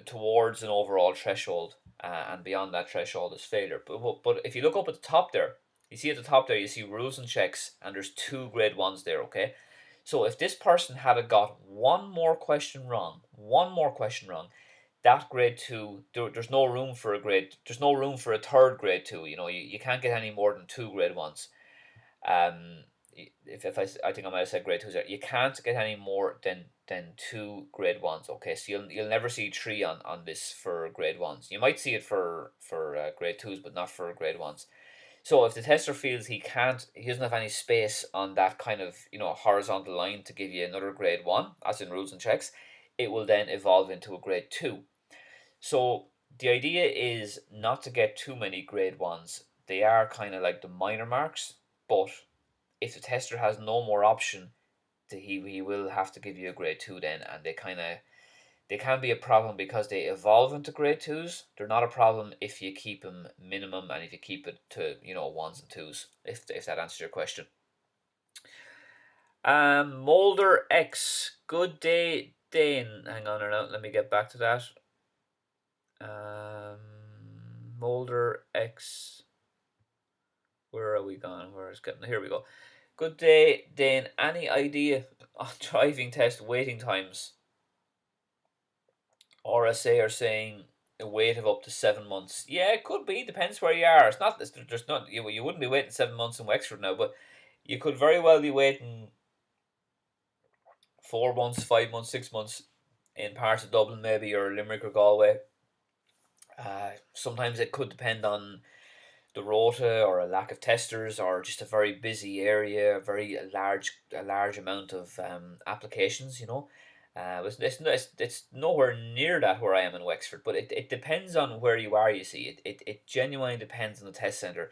towards an overall threshold, and beyond that threshold is failure. But if you look up at the top there, you see at the top there, you see rules and checks, and there's 2 grade 1s there, okay? So if this person had got one more question wrong, that grade 2, there's no room for there's no room for a third grade 2. You can't get any more than 2 grade 1s. If I think I might have said grade 2s there. You can't get any more than 2 grade 1s. Okay, so you'll never see 3 on this for grade 1s. You might see it for grade 2s, but not for grade 1s. So if the tester feels he doesn't have any space on that kind of horizontal line to give you another grade 1, as in rules and checks, it will then evolve into a grade 2. So the idea is not to get too many grade 1s. They are kind of like the minor marks, but if the tester has no more option, he will have to give you a grade 2 then, and they can be a problem because they evolve into grade 2s. They're not a problem if you keep them minimum and if you keep it to 1s and 2s, if that answers your question. Molder X, good day, Dane. Hang on a minute, let me get back to that. Molder X. Where are we gone? Where is getting? Here we go. Good day, Dane. Any idea on driving test waiting times? RSA are saying a wait of up to 7 months. Yeah, it could be. Depends where you are. It's not. There's not. You wouldn't be waiting 7 months in Wexford now, but you could very well be waiting 4 months, 5 months, 6 months in parts of Dublin, maybe, or Limerick or Galway. Sometimes it could depend on the rota or a lack of testers or just a very busy area, a large amount of applications. It's nowhere near that where I am in Wexford, but it depends on where you are. You see, it genuinely depends on the test centre.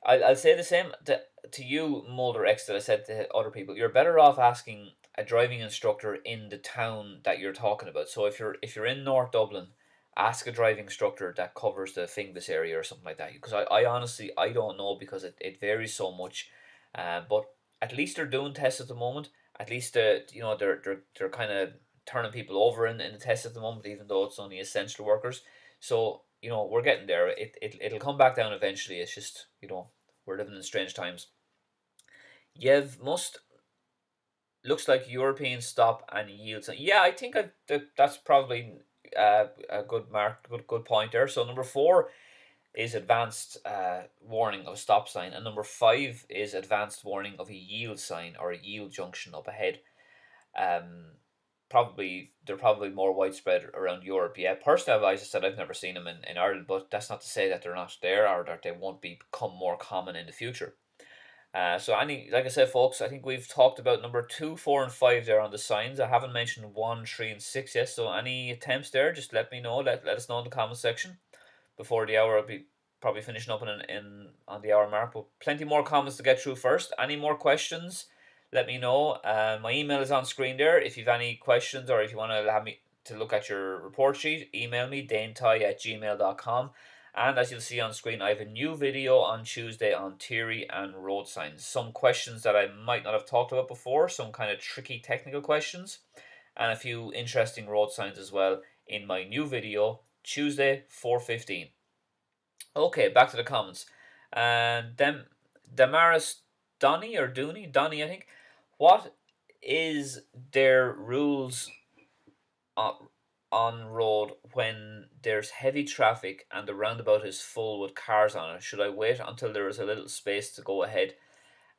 I'll say the same to you, Mulder X, that I said to other people. You're better off asking a driving instructor in the town that you're talking about. So if you're in North Dublin, ask a driving instructor that covers the Finglas area or something like that. Because I honestly I don't know, because it varies so much. But at least they're doing tests at the moment. At least they're kind of turning people over in the tests at the moment, even though it's only essential workers. So we're getting there. It'll come back down eventually. It's just we're living in strange times. Yev must looks like European stop and yields. Yeah, I think that's probably a good mark, good point there. So number 4 is advanced warning of a stop sign, and number 5 is advanced warning of a yield sign or a yield junction up ahead. Um, they're probably more widespread around Europe. Yeah, personally, as I said, I've never seen them in Ireland, but that's not to say that they're not there or that they won't become more common in the future. Like I said, folks, I think we've talked about number 2, 4, and 5 there on the signs. I haven't mentioned 1, 3, and 6 yet. So any attempts there, just let me know. Let us know in the comment section before the hour. I'll be probably finishing up in on the hour mark, but plenty more comments to get through first. Any more questions? Let me know. My email is on screen there. If you've any questions or if you want to have me to look at your report sheet, email me danetyghe@gmail.com. And as you'll see on screen, I have a new video on Tuesday on theory and road signs. Some questions that I might not have talked about before, some kind of tricky technical questions, and a few interesting road signs as well in my new video, Tuesday, 4:15. Okay, back to the comments. And Damaris Donny, I think. What is their rules on road when there's heavy traffic and the roundabout is full with cars on it? Should I wait until there is a little space to go ahead?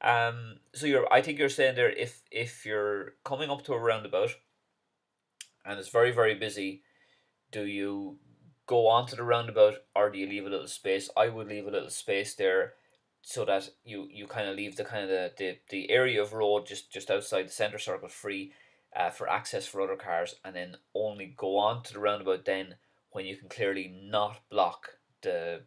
I think you're saying there, if you're coming up to a roundabout and it's very very busy, do you go onto the roundabout or do you leave a little space? I would leave a little space there so that you kind of leave the kind of the area of road just outside the center circle free for access for other cars, and then only go on to the roundabout then when you can clearly not block the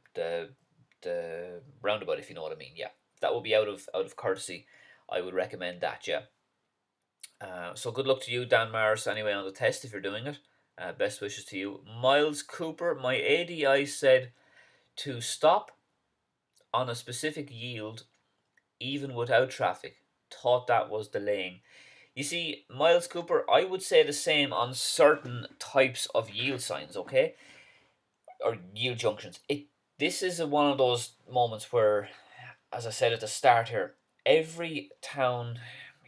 roundabout, if you know what I mean. Yeah, that would be out of courtesy. I would recommend that. Yeah. So good luck to you, Dan Mars, anyway, on the test if you're doing it. Best wishes to you. Miles Cooper, my ADI said to stop on a specific yield even without traffic. Thought that was delaying. You see, Miles Cooper, I would say the same on certain types of yield signs, okay? Or yield junctions. This is one of those moments where, as I said at the start here, every town,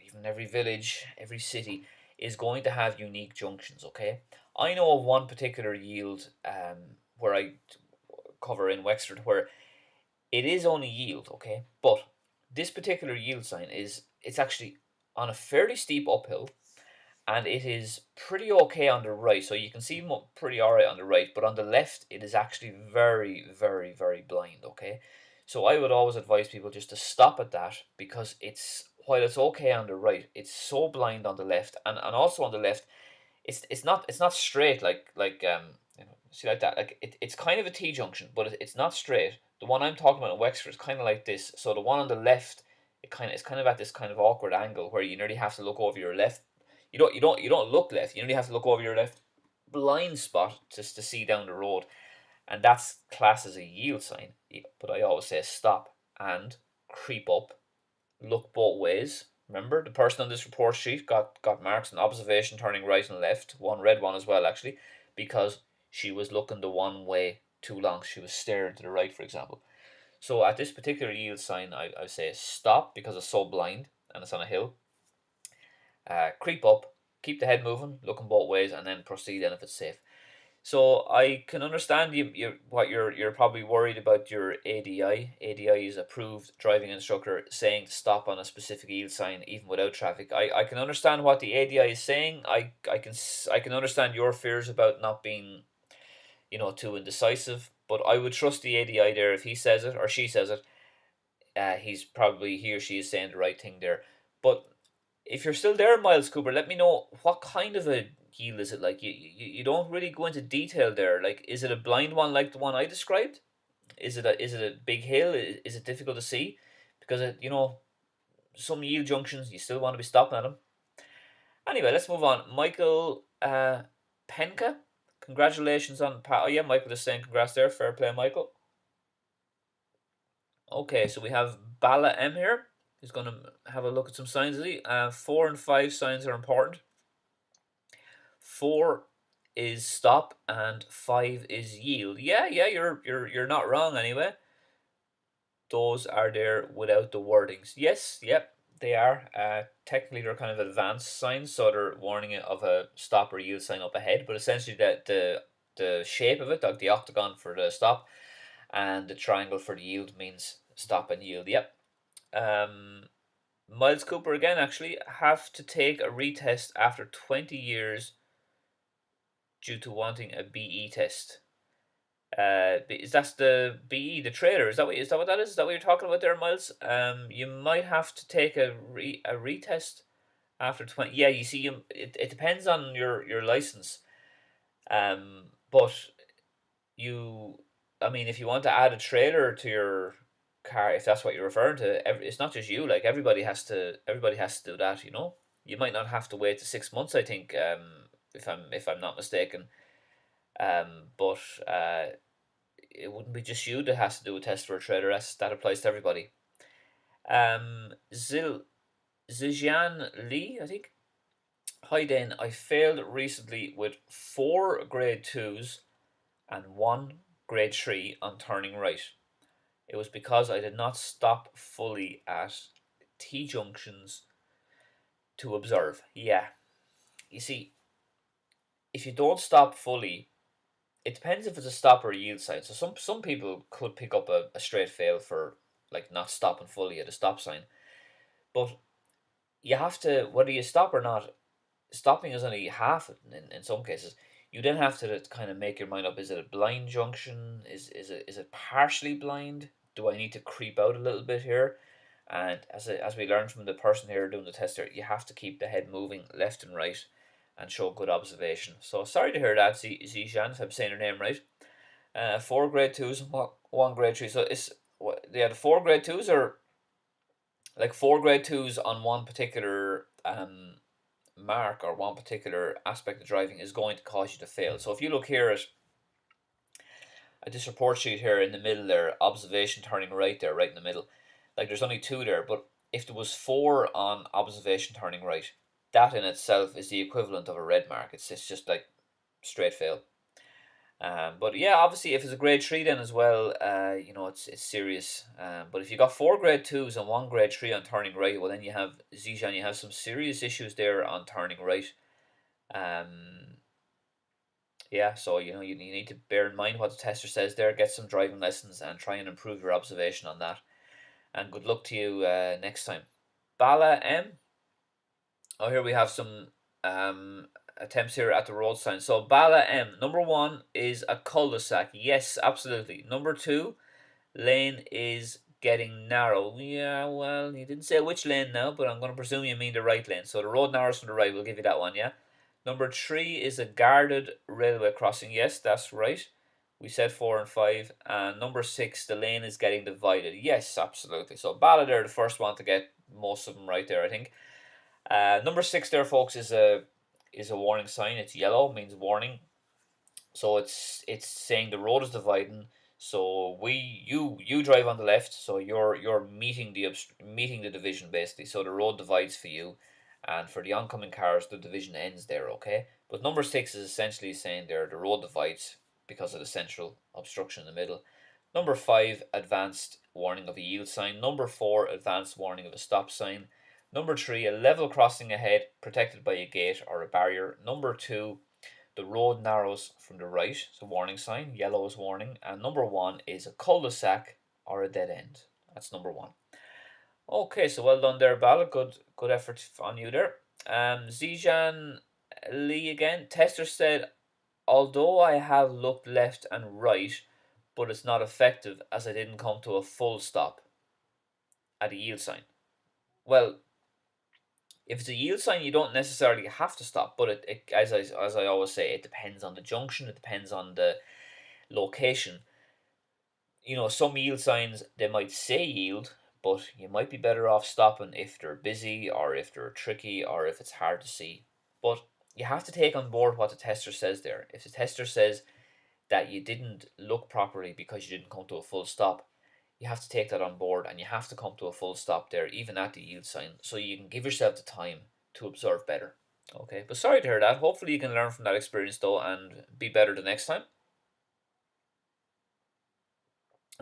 even every village, every city is going to have unique junctions, okay? I know of one particular yield where I cover in Wexford where it is only yield, okay? But this particular yield sign it's actually on a fairly steep uphill, and it is pretty okay on the right. So you can see pretty alright on the right, but on the left it is actually very, very, very blind, okay? So I would always advise people just to stop at that, because while it's okay on the right, it's so blind on the left, and also on the left, it's not straight see like that, like it's kind of a T junction, but it's not straight. The one I'm talking about in Wexford is kind of like this. So the one on the left, it's kind of at this kind of awkward angle where you nearly have to look over your left. You don't look left. You nearly have to look over your left blind spot just to see down the road, and that's classed as a yield sign. But I always say stop and creep up, look both ways. Remember, the person on this report sheet got marks on observation turning right and left, one red one as well actually, because she was looking the one way too long. She was staring to the right, for example. So at this particular yield sign, I say stop because it's so blind and it's on a hill. Creep up, keep the head moving, looking both ways, and then proceed then if it's safe. So I can understand you're probably worried about your ADI. ADI is approved driving instructor saying to stop on a specific yield sign even without traffic. I can understand what the ADI is saying. I can understand your fears about not being too indecisive. But I would trust the ADI there if he says it or she says it. He or she is saying the right thing there. But if you're still there, Miles Cooper, let me know what kind of a yield is it like. You don't really go into detail there. Like, is it a blind one like the one I described? Is it a big hill? Is it difficult to see? Because some yield junctions you still want to be stopping at them. Anyway, let's move on. Michael Penka, congratulations on. Oh yeah, Michael is saying congrats there. Fair play, Michael. Okay, so we have Bala M here. He's going to have a look at some signs. 4 and 5 signs are important. 4 is stop and 5 is yield. Yeah, you're not wrong anyway. Those are there without the wordings. Yes, yep, they are. Technically, they're kind of advanced signs, so they're warning of a stop or yield sign up ahead. But essentially, the shape of it, like the octagon for the stop, and the triangle for the yield means stop and yield. Yep. Miles Cooper again actually have to take a retest after 20 years due to wanting a BE test. Is that the BE, the trailer? Is that what that is? Is that what you're talking about there, Miles? You might have to take a retest after 20. Yeah, you see, it depends on your license. But I mean, if you want to add a trailer to your car, if that's what you're referring to, it's not just you. Like everybody has to do that. You might not have to wait to 6 months. I think, if I'm not mistaken. But it wouldn't be just you that has to do a test for a trailer. That applies to everybody. Zijian Lee, I think. Hi Dane, I failed recently with 4 grade 2s and 1 grade 3 on turning right. It was because I did not stop fully at T junctions to observe. Yeah. You see, if you don't stop fully, it depends if it's a stop or a yield sign. So some people could pick up a straight fail for like not stopping fully at a stop sign. But you have to, whether you stop or not, stopping is only half it in some cases. You then have to kind of make your mind up. Is it a blind junction? Is it partially blind? Do I need to creep out a little bit here? And as we learned from the person here doing the test here, you have to keep the head moving left and right and show good observation. So sorry to hear that, Zishan, if I'm saying your name right. 4 grade 2s and 1 grade 3. So the 4 grade 2s are like 4 grade 2s on one particular mark or one particular aspect of driving is going to cause you to fail. So if you look here at this report sheet here in the middle there, observation turning right there, right in the middle, like there's only 2 there, but if there was 4 on observation turning right, that in itself is the equivalent of a red mark. It's just like straight fail. But yeah, obviously, if it's a grade 3 then as well, it's serious. But if you got 4 grade 2s and 1 grade 3 on turning right, well then you have Zijan, you have some serious issues there on turning right. Yeah, so you need to bear in mind what the tester says there. Get some driving lessons and try and improve your observation on that. And good luck to you next time. Bala M. Oh, here we have some attempts here at the road sign. So Bala M, number 1 is a cul-de-sac. Yes, absolutely. Number 2, lane is getting narrow. Yeah, well, you didn't say which lane now, but I'm going to presume you mean the right lane. So the road narrows from the right. We'll give you that one, yeah? Number 3 is a guarded railway crossing. Yes, that's right. We said 4 and 5. And number 6, the lane is getting divided. Yes, absolutely. So Bala there, the first one to get most of them right there, I think. Number 6 there, folks, is a warning sign. It's yellow, means warning. So it's saying the road is dividing. So you drive on the left, so you're meeting the division basically. So the road divides for you, and for the oncoming cars, the division ends there. Okay, but number 6 is essentially saying there the road divides. because of the central obstruction in the middle. Number 5, advanced warning of a yield sign. Number 4, advanced warning of a stop sign. Number 3, a level crossing ahead protected by a gate or a barrier. Number 2, the road narrows from the right, it's a warning sign, yellow is warning. And number 1 is a cul-de-sac or a dead end. That's number 1. Okay, so well done there, Bala. Good effort on you there. Zijan Lee again. Tester said, although I have looked left and right, but it's not effective as I didn't come to a full stop at a yield sign. Well, if it's a yield sign, you don't necessarily have to stop, but as I always say, it depends on the junction, it depends on the location. Some yield signs, they might say yield, but you might be better off stopping if they're busy or if they're tricky or if it's hard to see. But you have to take on board what the tester says there. If the tester says that you didn't look properly because you didn't come to a full stop, you have to take that on board and you have to come to a full stop there, even at the yield sign, so you can give yourself the time to observe better. Okay, but sorry to hear that. Hopefully you can learn from that experience though and be better the next time.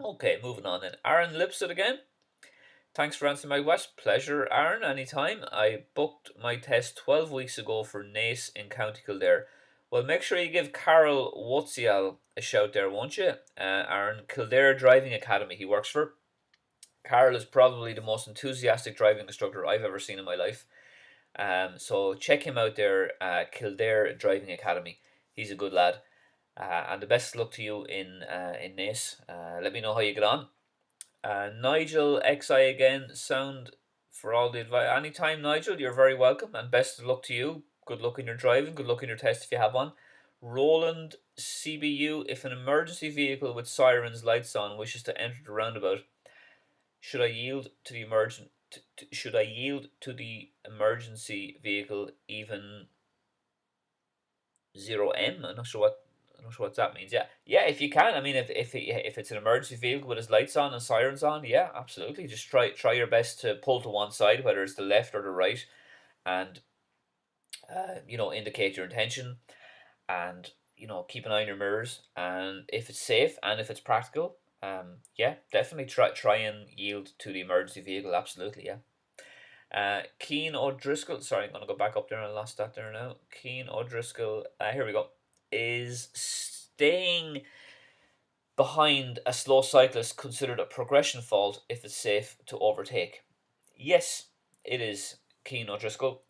Okay, moving on then. Aaron Lipset again. Thanks for answering my question. Pleasure, Aaron. Anytime. I booked my test 12 weeks ago for Nace in County Kildare. Well, make sure you give Carol Wotzial a shout there, won't you? Aaron, Kildare Driving Academy, he works for. Carol is probably the most enthusiastic driving instructor I've ever seen in my life. So check him out there, Kildare Driving Academy. He's a good lad. And the best luck to you in Nace. Let me know how you get on. Nigel XI again, sound for all the advice. Anytime, Nigel, you're very welcome, and best of luck to you. Good luck in your driving, good luck in your test if you have one. Roland CBU, if an emergency vehicle with sirens lights on wishes to enter the roundabout, should I yield to the emergency vehicle even 0M? I'm not sure what that means. Yeah. If you can, I mean, if it's an emergency vehicle with its lights on and sirens on, yeah, absolutely. Just try your best to pull to one side, whether it's the left or the right, and indicate your intention, and keep an eye on your mirrors. And if it's safe and if it's practical, yeah, definitely try and yield to the emergency vehicle. Absolutely, yeah. Keen O'Driscoll. Sorry, I'm going to go back up there. I lost that there now. Keen O'Driscoll. Here we go. Is staying behind a slow cyclist considered a progression fault if it's safe to overtake? Yes, it is, Keen O'Driscoll.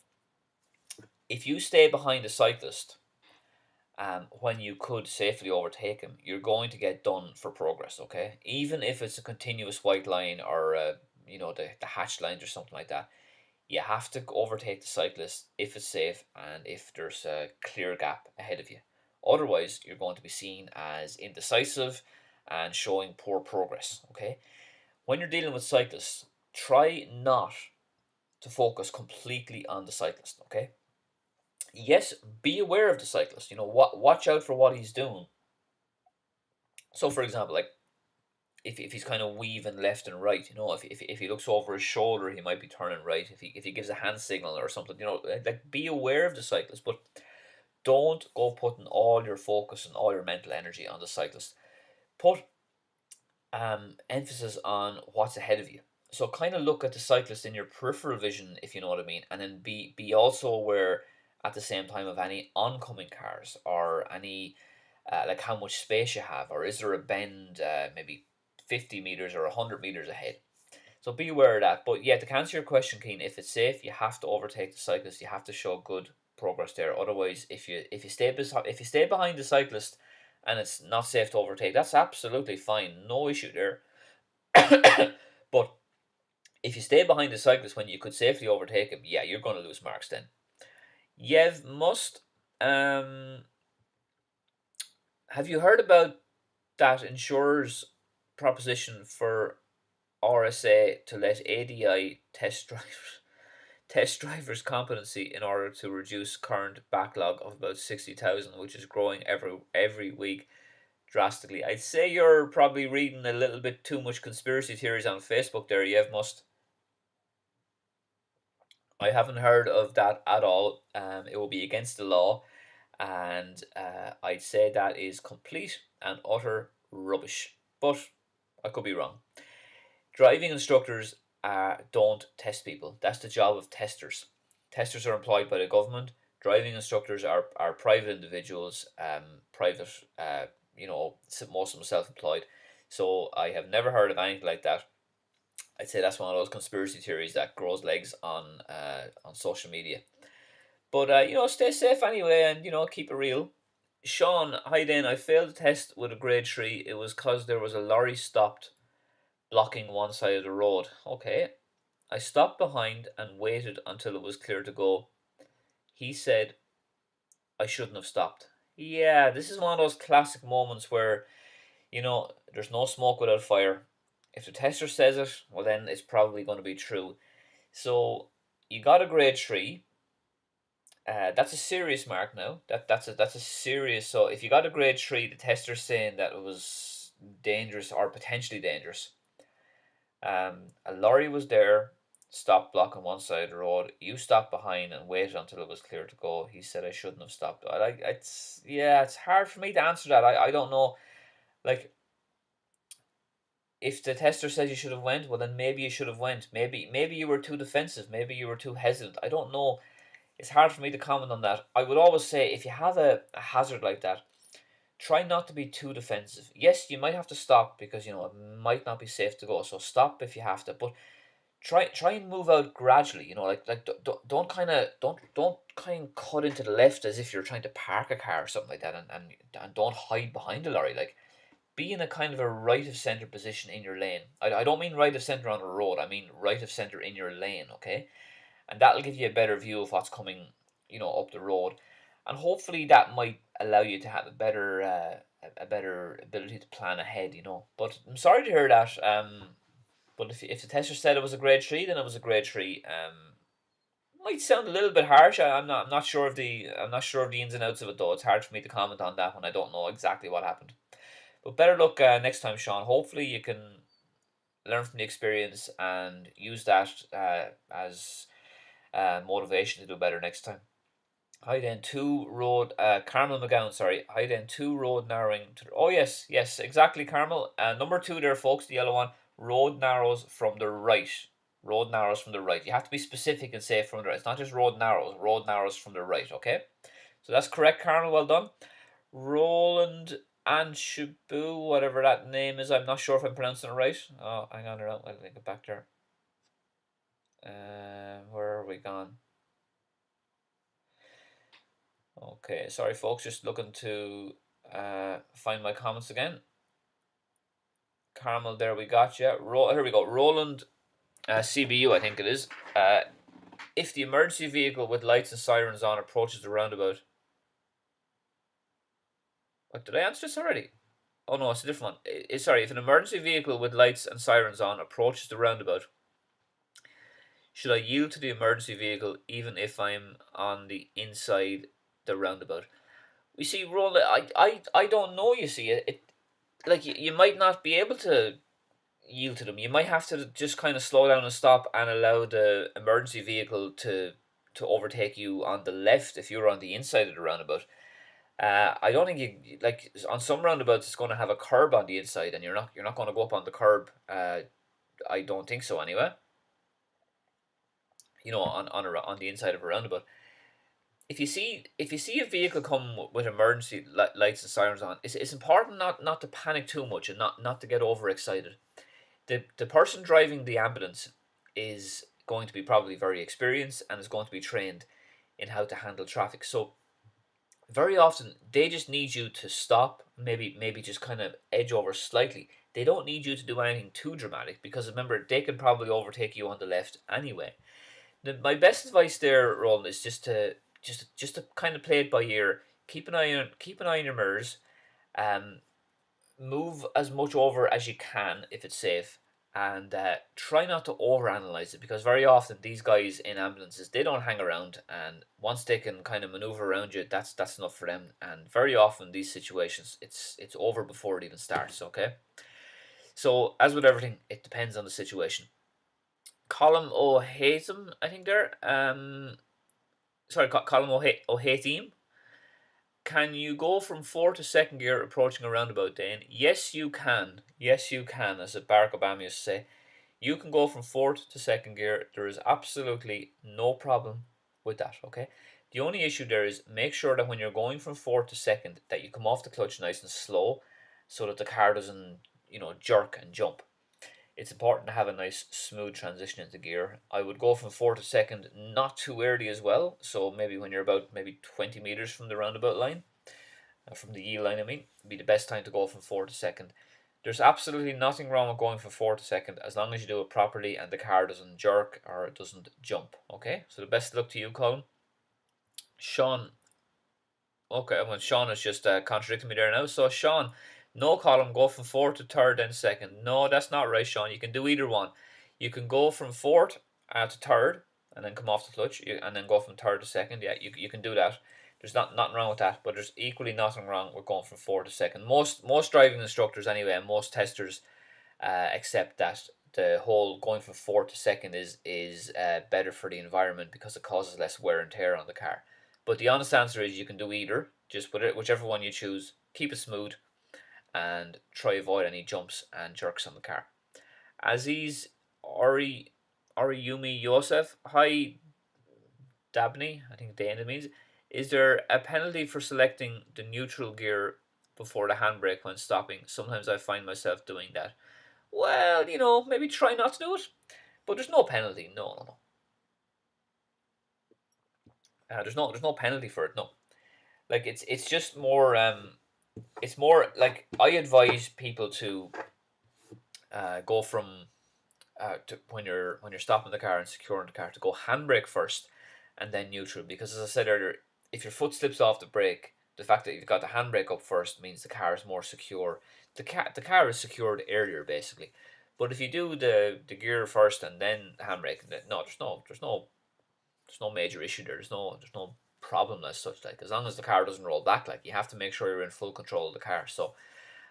If you stay behind a cyclist when you could safely overtake him, you're going to get done for progress, okay? Even if it's a continuous white line or, the hatch lines or something like that. You have to overtake the cyclist if it's safe and if there's a clear gap ahead of you. Otherwise, you're going to be seen as indecisive and showing poor progress. Okay? When you're dealing with cyclists, try not to focus completely on the cyclist. Okay? Yes, be aware of the cyclist. Watch out for what he's doing. So, for example, like if he's kind of weaving left and right, if he looks over his shoulder, he might be turning right. If he gives a hand signal or something, like be aware of the cyclist, but don't go putting all your focus and all your mental energy on the cyclist. Put emphasis on what's ahead of you. So kind of look at the cyclist in your peripheral vision, if you know what I mean, and then be also aware at the same time of any oncoming cars or any like how much space you have, or is there a bend maybe 50 meters or 100 meters ahead. So be aware of that. But yeah, to answer your question, Keen, if it's safe, you have to overtake the cyclist. You have to show good progress there. Otherwise, if you stay behind the cyclist and it's not safe to overtake, that's absolutely fine. No issue there. But if you stay behind the cyclist when you could safely overtake him, yeah, you're going to lose marks then. Yev Must, have you heard about that insurer's proposition for RSA to let ADI test drivers' competency in order to reduce current backlog of about 60,000, which is growing every week drastically? I'd say you're probably reading a little bit too much conspiracy theories on Facebook there, Yev Must. I haven't heard of that at all. It will be against the law. and I'd say that is complete and utter rubbish. But I could be wrong. Driving instructors don't test people. That's the job of testers. Testers are employed by the government. Driving instructors are private individuals, private, most of them self-employed. So I have never heard of anything like that. I'd say that's one of those conspiracy theories that grows legs on social media. But stay safe anyway, and keep it real. Sean, hi Dane. I failed the test with a grade 3. It was because there was a lorry stopped blocking one side of the road. Okay. I stopped behind and waited until it was clear to go. He said I shouldn't have stopped. Yeah, this is one of those classic moments where, there's no smoke without fire. If the tester says it, well, then it's probably going to be true. So you got a grade 3. That's a serious mark now. That's a serious. So if you got a grade 3, the tester's saying that it was dangerous or potentially dangerous. A lorry was there, stopped blocking one side of the road. You stopped behind and waited until it was clear to go. He said I shouldn't have stopped. It's hard for me to answer that. I don't know. Like, if the tester says you should have went, well then maybe you should have went. Maybe you were too defensive. Maybe you were too hesitant. I don't know. It's hard for me to comment on that. I would always say if you have a hazard like that, try not to be too defensive. Yes, you might have to stop because it might not be safe to go. So stop if you have to, but try and move out gradually. Don't kind of cut into the left as if you're trying to park a car or something like that, and don't hide behind the lorry. Like, be in a kind of a right of center position in your lane. I don't mean right of center on the road. I mean right of center in your lane. Okay, and that'll give you a better view of what's coming, up the road, and hopefully that might allow you to have a better ability to plan ahead. But I'm sorry to hear that. But if the tester said it was a grade 3, then it was a grade 3. Might sound a little bit harsh. I'm not sure of the ins and outs of it though. It's hard for me to comment on that when I don't know exactly what happened. But better luck next time, Sean. Hopefully you can learn from the experience and use that as motivation to do better next time. Hi then, Carmel McGowan, sorry. Hi then, two road narrowing. Oh, yes, exactly, Carmel. Number 2 there, folks, the yellow one. Road narrows from the right. Road narrows from the right. You have to be specific and say from the right. It's not just road narrows from the right, okay? So that's correct, Carmel, well done. Roland Anshabu, whatever that name is, I'm not sure if I'm pronouncing it right. Oh, hang on, I'll get back there. Where are we gone? Okay, sorry folks, just looking to find my comments again. Carmel, there we got you. Here we go. Roland CBU, I think it is. If the emergency vehicle with lights and sirens on approaches the roundabout. What, did I answer this already? Oh no, it's a different one. Sorry, if an emergency vehicle with lights and sirens on approaches the roundabout, should I yield to the emergency vehicle even if I'm on the inside the roundabout? You see, Roland, I don't know. You see, like you might not be able to yield to them. You might have to just kind of slow down and stop and allow the emergency vehicle to overtake you on the left if you're on the inside of the roundabout. I don't think you like on some roundabouts it's going to have a curb on the inside, and you're not going to go up on the curb. I don't think so anyway. On the inside of a roundabout. If you see a vehicle come with emergency lights and sirens on, it's important not to panic too much and not to get overexcited. The person driving the ambulance is going to be probably very experienced and is going to be trained in how to handle traffic. So very often they just need you to stop, maybe just kind of edge over slightly. They don't need you to do anything too dramatic because remember they can probably overtake you on the left anyway. My best advice there, Roland, is just to kind of play it by ear. Keep an eye on your mirrors. Um, Move as much over as you can if it's safe, and try not to overanalyze it because very often these guys in ambulances they don't hang around, and once they can kind of maneuver around you, that's enough for them. And very often these situations, it's over before it even starts. Okay, so as with everything, it depends on the situation. Colin O'Hatem, I think there. Sorry, Colin O'Hatem. can you go from fourth to second gear approaching a roundabout, Dane? Yes, you can. Yes, you can, as Barack Obama used to say. You can go from fourth to second gear. There is absolutely no problem with that, okay? The only issue there is make sure that when you're going from fourth to second, that you come off the clutch nice and slow so that the car doesn't, jerk and jump. It's important to have a nice smooth transition into gear. I would go from fourth to second not too early as well. So maybe when you're about maybe 20 meters from the roundabout line, from the yield line, I mean, it'd be the best time to go from fourth to second. There's absolutely nothing wrong with going from fourth to second as long as you do it properly and the car doesn't jerk or it doesn't jump. Okay, so the best of luck to you, Colin. Sean. Okay, well, Sean is just contradicting me there now. So, Sean, no, Colin, go from fourth to third, then second. No, that's not right, Sean. You can do either one. You can go from fourth to third and then come off the clutch and then go from third to second. Yeah, you can do that. There's nothing wrong with that, but there's equally nothing wrong with going from fourth to second. Most driving instructors anyway, and most testers accept that the whole going from fourth to second is better for the environment because it causes less wear and tear on the car. But the honest answer is you can do either. Just put it whichever one you choose. Keep it smooth and try avoid any jumps and jerks on the car. Aziz Oriyumi Yosef. Hi Dabney, I think Dane means. Is there a penalty for selecting the neutral gear before the handbrake when stopping? Sometimes I find myself doing that. Well, maybe try not to do it. But there's no penalty. No. There's no penalty for it. No. Like it's just more it's more like I advise people to go from to when you're stopping the car and securing the car to go handbrake first and then neutral, because as I said earlier, if your foot slips off the brake, the fact that you've got the handbrake up first means the car is more secure. The car is secured earlier basically, but if you do the gear first and then handbrake, no, there's no major issue there. There's no problem as such. Like as long as the car doesn't roll back, like you have to make sure you're in full control of the car. So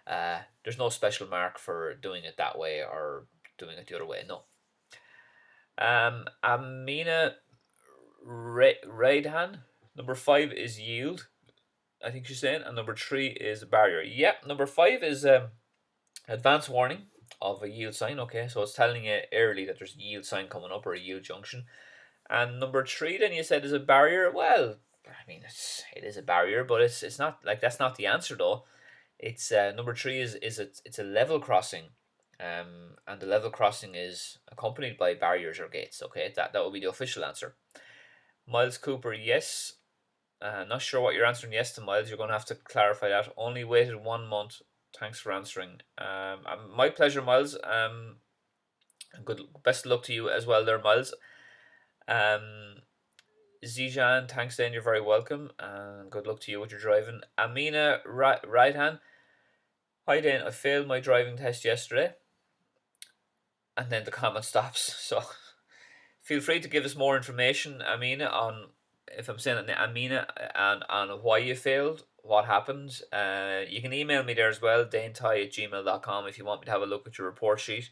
there's no special mark for doing it that way or doing it the other way. No. Amina Raidhan, number 5 is yield, I think she's saying, and number 3 is barrier. Yep, number 5 is advance warning of a yield sign. Okay, so it's telling you early that there's a yield sign coming up or a yield junction. And number 3, then you said, is a barrier. Well, I mean, it is a barrier, but it's not like that's not the answer though. It's number 3 it's a level crossing, and the level crossing is accompanied by barriers or gates. Okay, that will be the official answer. Miles Cooper, yes. Not sure what you're answering yes to, Miles. You're going to have to clarify that. Only waited 1 month. Thanks for answering. My pleasure, Miles. Best of luck to you as well, there, Miles. Zijan, thanks, then. You're very welcome, and good luck to you with your driving. Amina right hand. Hi, Dan. I failed my driving test yesterday, and then the comment stops. So feel free to give us more information, Amina, on if I'm saying it, Amina, and on why you failed, what happened. You can email me there as well, danetyghe@gmail.com, if you want me to have a look at your report sheet.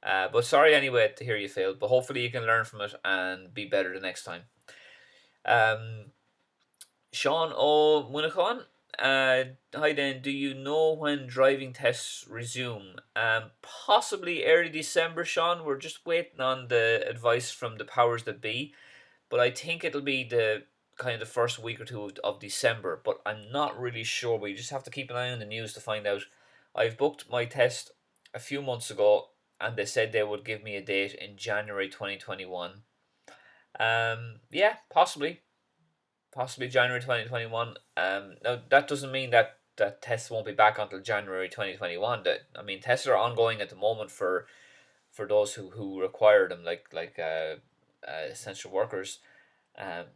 But sorry anyway to hear you failed, but hopefully you can learn from it and be better the next time. Sean O'Munacon, hi Dan, do you know when driving tests resume? Possibly early December, Sean. We're just waiting on the advice from the powers that be, but I think it'll be the kind of the first week or two of December, but I'm not really sure. We just have to keep an eye on the news to find out. I've booked my test a few months ago, and they said they would give me a date in January 2021. Yeah, possibly January 2021. Now that doesn't mean that tests won't be back until January 2021. Tests are ongoing at the moment for those who require them, like essential workers.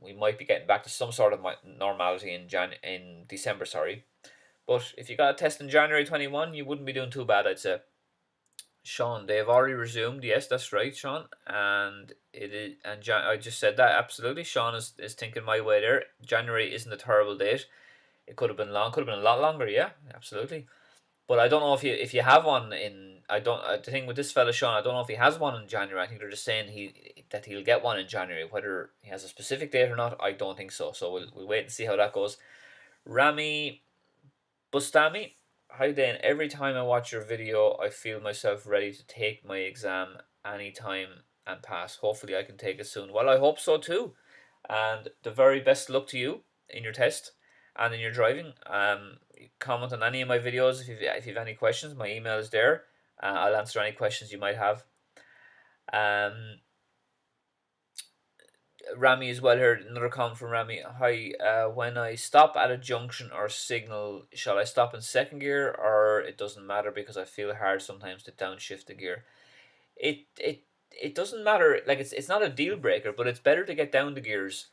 We might be getting back to some sort of normality in December. Sorry, but if you got a test in January 21, you wouldn't be doing too bad, I'd say. Sean, they have already resumed. Yes, that's right, Sean. And it is, and I just said that absolutely. Sean is thinking my way there. January isn't a terrible date. It could have been long. Could have been a lot longer. Yeah, absolutely. But I don't know if you have one in. The thing with this fella Sean, I don't know if he has one in January. I think they're just saying that he'll get one in January. Whether he has a specific date or not, I don't think so. So we'll wait and see how that goes. Rami Bustami. Hi Dane, every time I watch your video, I feel myself ready to take my exam anytime and pass. Hopefully, I can take it soon. Well, I hope so too. And the very best luck to you in your test and in your driving. Comment on any of my videos if you have any questions. My email is there. I'll answer any questions you might have. Um, Rami as well here. Another comment from Rami. Hi, when I stop at a junction or signal, shall I stop in second gear or it doesn't matter because I feel hard sometimes to downshift the gear? It doesn't matter. Like it's not a deal breaker, but it's better to get down the gears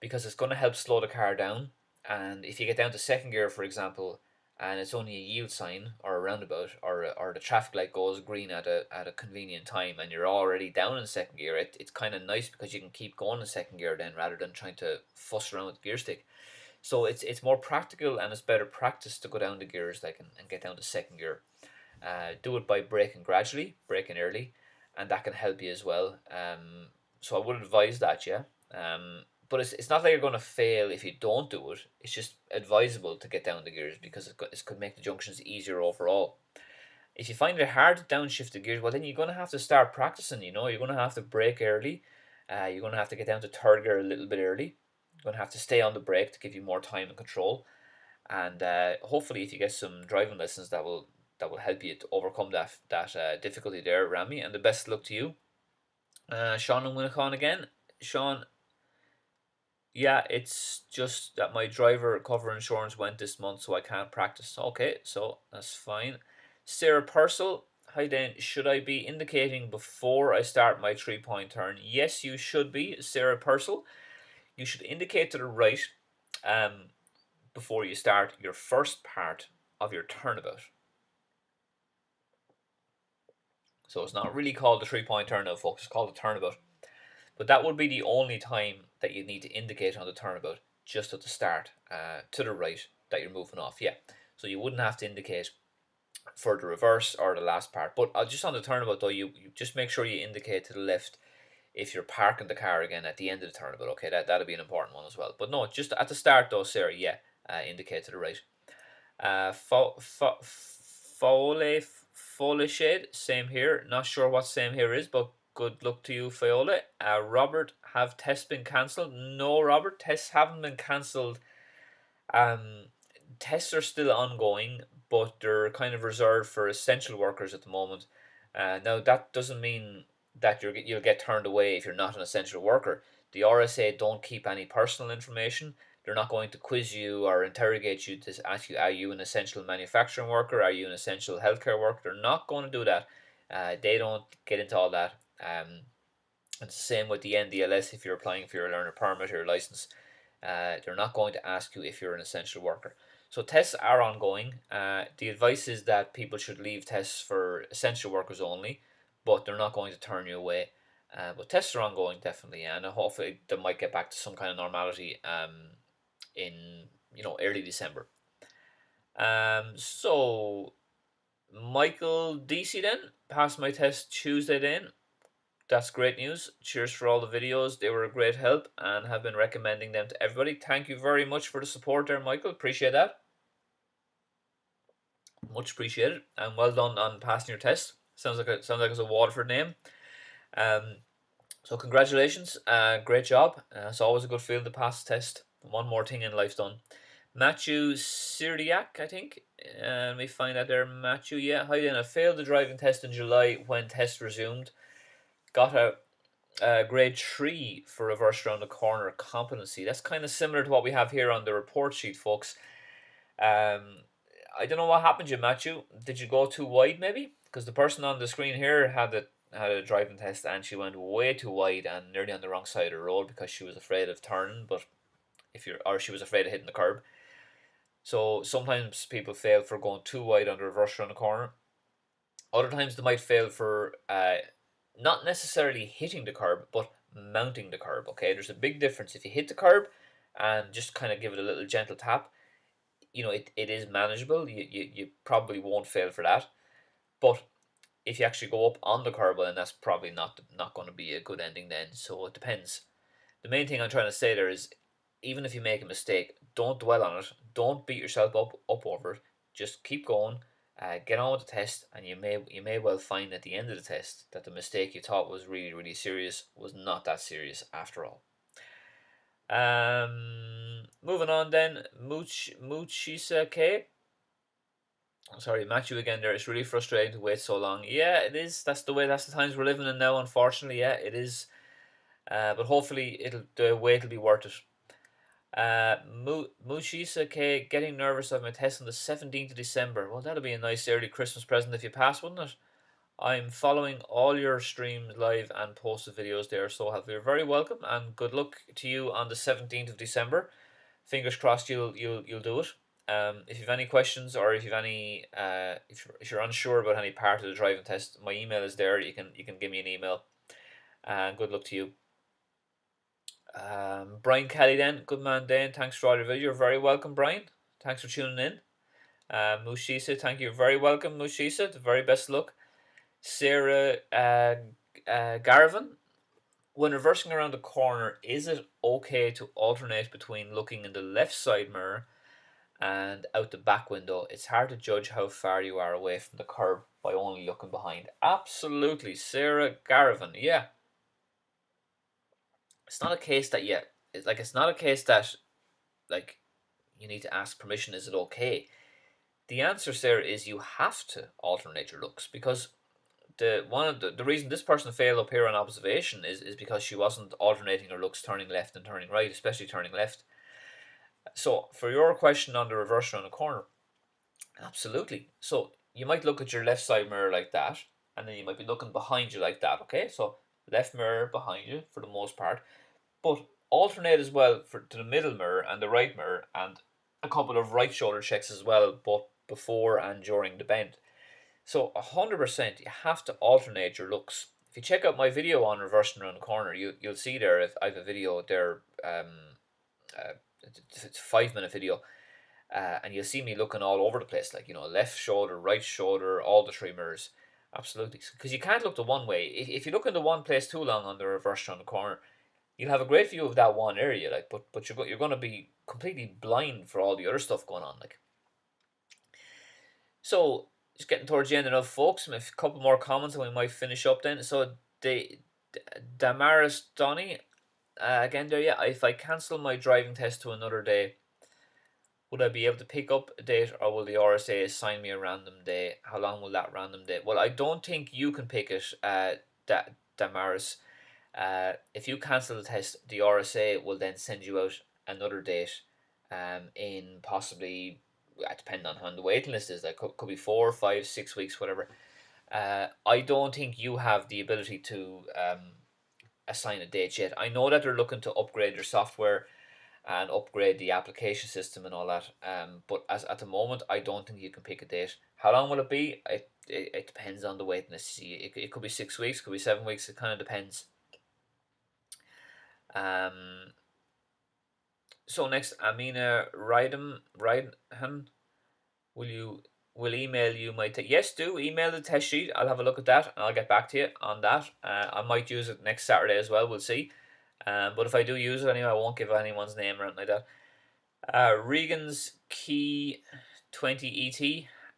because it's going to help slow the car down. And if you get down to second gear, for example, and it's only a yield sign or a roundabout or the traffic light goes green at a convenient time and you're already down in second gear, it's kind of nice because you can keep going in second gear then rather than trying to fuss around with the gear stick. So it's more practical and it's better practice to go down the gears like and get down to second gear. Do it by braking gradually, braking early, and that can help you as well. So I would advise that, yeah. But it's not like you're going to fail if you don't do it. It's just advisable to get down the gears because it could make the junctions easier overall. If you find it hard to downshift the gears, well, then you're going to have to start practicing. You're going to have to brake early. You're going to have to get down to third gear a little bit early. You're going to have to stay on the brake to give you more time and control. And hopefully, if you get some driving lessons, that will help you to overcome that difficulty there, Rami. And the best luck to you. Sean and Winnicott again. Sean, yeah, it's just that my driver cover insurance went this month, so I can't practice. Okay, so that's fine. Sarah Purcell, hi Dane. Should I be indicating before I start my 3-point turn? Yes, you should be, Sarah Purcell. You should indicate to the right before you start your first part of your turnabout. So it's not really called the 3-point turnout, folks. It's called a turnabout. But that would be the only time that you need to indicate on the turnabout, just at the start, to the right, that you're moving off. Yeah. So you wouldn't have to indicate for the reverse or the last part. But just on the turnabout, though, you just make sure you indicate to the left if you're parking the car again at the end of the turnabout. Okay, that'll be an important one as well. But no, just at the start, though, Sarah, yeah, indicate to the right. Fole Shade, same here. Not sure what same here is, but good luck to you, Fiola. Robert, have tests been cancelled? No, Robert, tests haven't been cancelled. Tests are still ongoing, but they're kind of reserved for essential workers at the moment. Now, that doesn't mean that you'll get turned away if you're not an essential worker. The RSA don't keep any personal information. They're not going to quiz you or interrogate you to ask you, are you an essential manufacturing worker? Are you an essential healthcare worker? They're not going to do that. They don't get into all that. It's the same with the NDLS if you're applying for your learner permit or your license. They're not going to ask you if you're an essential worker. So tests are ongoing. The advice is that people should leave tests for essential workers only, but they're not going to turn you away. But tests are ongoing, definitely, and hopefully they might get back to some kind of normality in early December. So Michael DC then passed my test Tuesday then. That's great news. Cheers for all the videos. They were a great help and have been recommending them to everybody. Thank you very much for the support there, Michael. Appreciate that. Much appreciated. And well done on passing your test. Sounds like it's a Waterford name. So congratulations. Great job. It's always a good feeling to pass the test. One more thing in life done. Matthew Sirdiak, I think. Let me find out there, Matthew. Yeah, hi then. I failed the driving test in July when test resumed. Got a grade 3 for reverse around the corner competency. That's kind of similar to what we have here on the report sheet, folks. I don't know what happened to you, Matthew. Did you go too wide, maybe? Because the person on the screen here had a driving test and she went way too wide and nearly on the wrong side of the road because she was afraid of turning, or she was afraid of hitting the curb. So sometimes people fail for going too wide on the reverse around the corner. Other times they might fail for not necessarily hitting the curb, but mounting the curb. Okay, there's a big difference. If you hit the curb and just kind of give it a little gentle tap, it is manageable. You probably won't fail for that. But if you actually go up on the curb, well, then that's probably not going to be a good ending then. So it depends. The main thing I'm trying to say there is even if you make a mistake, don't dwell on it. Don't beat yourself up over it. Just keep going. Get on with the test, and you may well find at the end of the test that the mistake you thought was really really serious was not that serious after all. Moving on then, Muchisa K. Sorry, Matthew again there. It's really frustrating to wait so long. Yeah, it is. That's the way. That's the times we're living in now. Unfortunately, yeah, it is. But hopefully, the wait will be worth it. Muchisa K, getting nervous of my test on the 17th of December. Well, that'll be a nice early Christmas present if you pass, wouldn't it? I'm following all your streams live and posted videos there, so you're very welcome and good luck to you on the 17th of December. Fingers crossed you'll do it. If you've any questions or if you've any if you're unsure about any part of the driving test, my email is there. You can give me an email. And good luck to you. Brian Kelly then, good man Dane, thanks for all your video. You're very welcome, Brian. Thanks for tuning in. Mushisa, thank you. Very welcome, Mushisa. The very best luck. Sarah Garvin, when reversing around the corner, is it okay to alternate between looking in the left side mirror and out the back window? It's hard to judge how far you are away from the curb by only looking behind. Absolutely, Sarah Garvin. Yeah, it's not a case that it's not a case that like you need to ask permission. Is it okay? The answer, Sarah, is you have to alternate your looks because the reason this person failed up here on observation is because she wasn't alternating her looks, turning left and turning right, especially turning left. So for your question on the reverse around the corner, absolutely. So you might look at your left side mirror like that, and then you might be looking behind you like that. Okay, so left mirror behind you for the most part, but alternate as well to the middle mirror and the right mirror, and a couple of right shoulder checks as well, both before and during the bend. So 100% you have to alternate your looks. If you check out my video on reversing around the corner, you'll see there if I have a video there. It's a 5 minute video, and you'll see me looking all over the place, like left shoulder, right shoulder, all the three mirrors. Absolutely, because you can't look the one way. If you look in the one place too long on the reverse around the corner, you'll have a great view of that one area, like, but you're going to be completely blind for all the other stuff going on, like. So just getting towards the end enough, folks. A couple more comments and we might finish up then. So Damaris Donny, again there, yeah. If I cancel my driving test to another day, would I be able to pick up a date, or will the RSA assign me a random day? How long will that random day? Well, I don't think you can pick it, Damaris. If you cancel the test, the RSA will then send you out another date, in possibly, depending on how the waiting list is, like could be 4, 5, 6 weeks, whatever. I don't think you have the ability to assign a date yet. I know that they're looking to upgrade their software and upgrade the application system and all that. But at the moment, I don't think you can pick a date. How long will it be? It depends on the waiting list. It could be 6 weeks, could be 7 weeks. It kind of depends. So next, Amina Rydhan, will email you my yes, do email the test sheet. I'll have a look at that and I'll get back to you on that. I might use it next Saturday as well. We'll see. But if I do use it anyway, I won't give anyone's name or anything like that. Regan's Key 20 ET.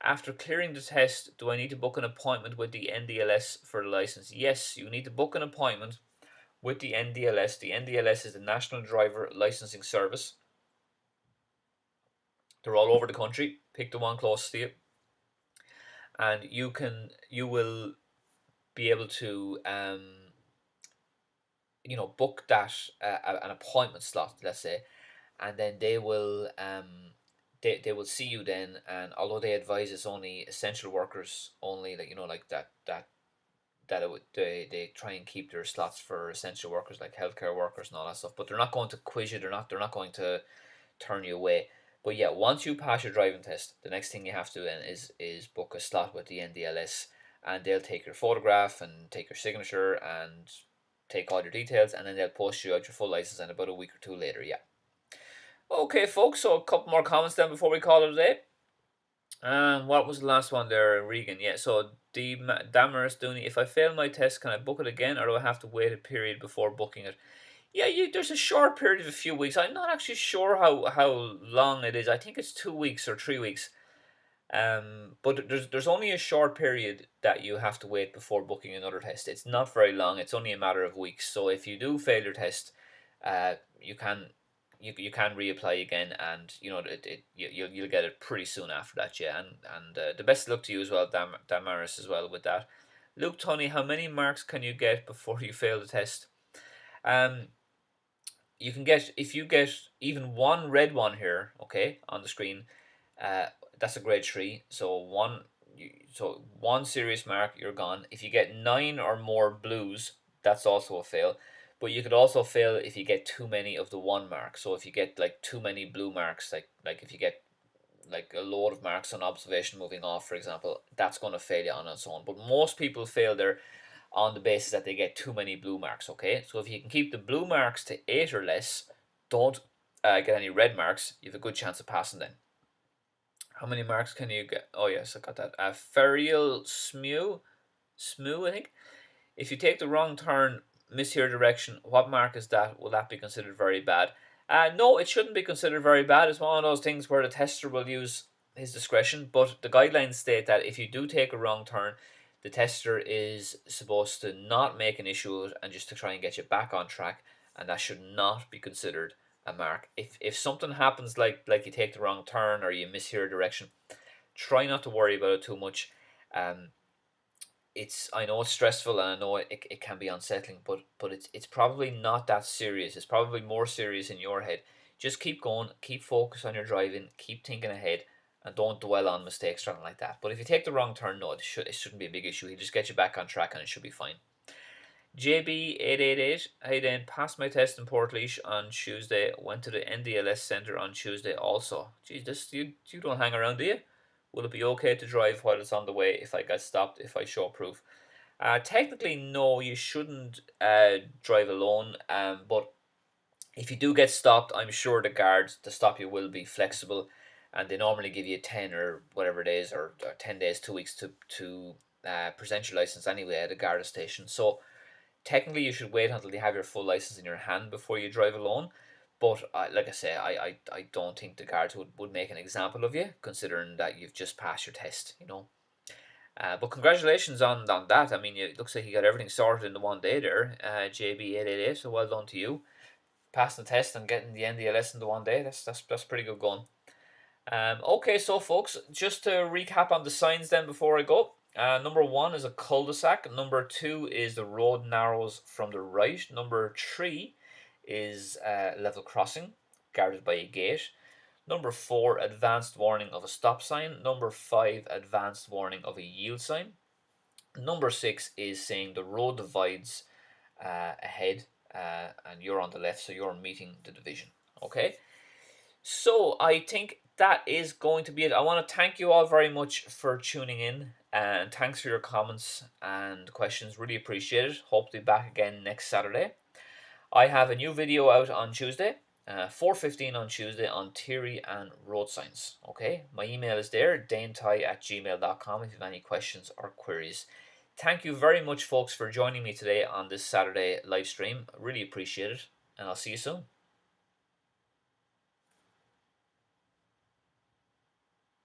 After clearing the test, do I need to book an appointment with the NDLS for the license? Yes, you need to book an appointment with the NDLS. The NDLS is the National Driver Licensing Service. They're all over the country. Pick the one closest to you, and you will be able to book that an appointment slot, let's say, and then they will they will see you then. And although they advise it's only essential workers only, like they try and keep their slots for essential workers like healthcare workers and all that stuff, but they're not going to quiz you. They're not going to turn you away. But yeah, once you pass your driving test, the next thing you have to do then is book a slot with the NDLS, and they'll take your photograph and take your signature and take all your details, and then they'll post you out your full license in about a week or two later. Yeah. Okay, folks. So a couple more comments then before we call it a day. And what was the last one there, Regan? Yeah. So Damaris Dooney, if I fail my test, can I book it again, or do I have to wait a period before booking it? Yeah, there's a short period of a few weeks. I'm not actually sure how long it is. I think it's 2 weeks or 3 weeks. But there's only a short period that you have to wait before booking another test. It's not very long. It's only a matter of weeks. So if you do fail your test, you can you can reapply again, and you'll get it pretty soon after that. Yeah, and the best of luck to you as well, Damaris, as well with that. Luke Tony, how many marks can you get before you fail the test? Um, you can get, if you get even one red one here, okay, on the screen, uh, that's a grade three. So one serious mark, you're gone. If you get nine or more blues, that's also a fail. But you could also fail if you get too many of the one mark. So if you get like too many blue marks, like if you get like a load of marks on observation moving off, for example, that's going to fail you on its own. But most people fail there on the basis that they get too many blue marks. Okay, so if you can keep the blue marks to 8 or less, don't get any red marks, you have a good chance of passing then. How many marks can you get? Oh yes, I got that. Ferial Smoo, I think. If you take the wrong turn, miss your direction, what mark is that? Will that be considered very bad? No, it shouldn't be considered very bad. It's one of those things where the tester will use his discretion, but the guidelines state that if you do take a wrong turn, the tester is supposed to not make an issue of it and just to try and get you back on track, and that should not be considered a mark. If something happens like you take the wrong turn or you miss your direction, try not to worry about it too much. Um, I know it's stressful, and I know it can be unsettling, but it's probably not that serious. It's probably more serious in your head. Just keep going, keep focus on your driving, keep thinking ahead, and don't dwell on mistakes or anything like that. But if you take the wrong turn, no, it shouldn't be a big issue. He just get you back on track and it should be fine. JB888, hey then, passed my test in Portlaoise on Tuesday, went to the NDLS centre on Tuesday also. Geez, you don't hang around, do you? Will it be okay to drive while it's on the way if I get stopped, if I show proof? Technically, no, you shouldn't drive alone, but if you do get stopped, I'm sure the guards to stop you will be flexible, and they normally give you 10 or whatever days, or 10 days, 2 weeks to present your license anyway at a guard station. So technically, you should wait until you have your full license in your hand before you drive alone. But like I say, I don't think the guards would make an example of you, considering that you've just passed your test, you know. But congratulations on that. I mean, it looks like you got everything sorted in the one day there, JB888. So well done to you, passing the test and getting the NDLS in the one day. That's pretty good going. Okay, so folks, just to recap on the signs then before I go. Number one is a cul-de-sac. Number two is the road narrows from the right. Number three is level crossing, guarded by a gate. Number four, advanced warning of a stop sign. Number five, advanced warning of a yield sign. Number six is saying the road divides ahead, and you're on the left, so you're meeting the division. Okay, so I think that is going to be it. I want to thank you all very much for tuning in, and thanks for your comments and questions. Really appreciate it. Hope to be back again next Saturday. I have a new video out on Tuesday, 4:15 on Tuesday, on theory and road signs. Okay, my email is there, danetyghe@gmail.com, if you have any questions or queries. Thank you very much, folks, for joining me today on this Saturday live stream. Really appreciate it, and I'll see you soon.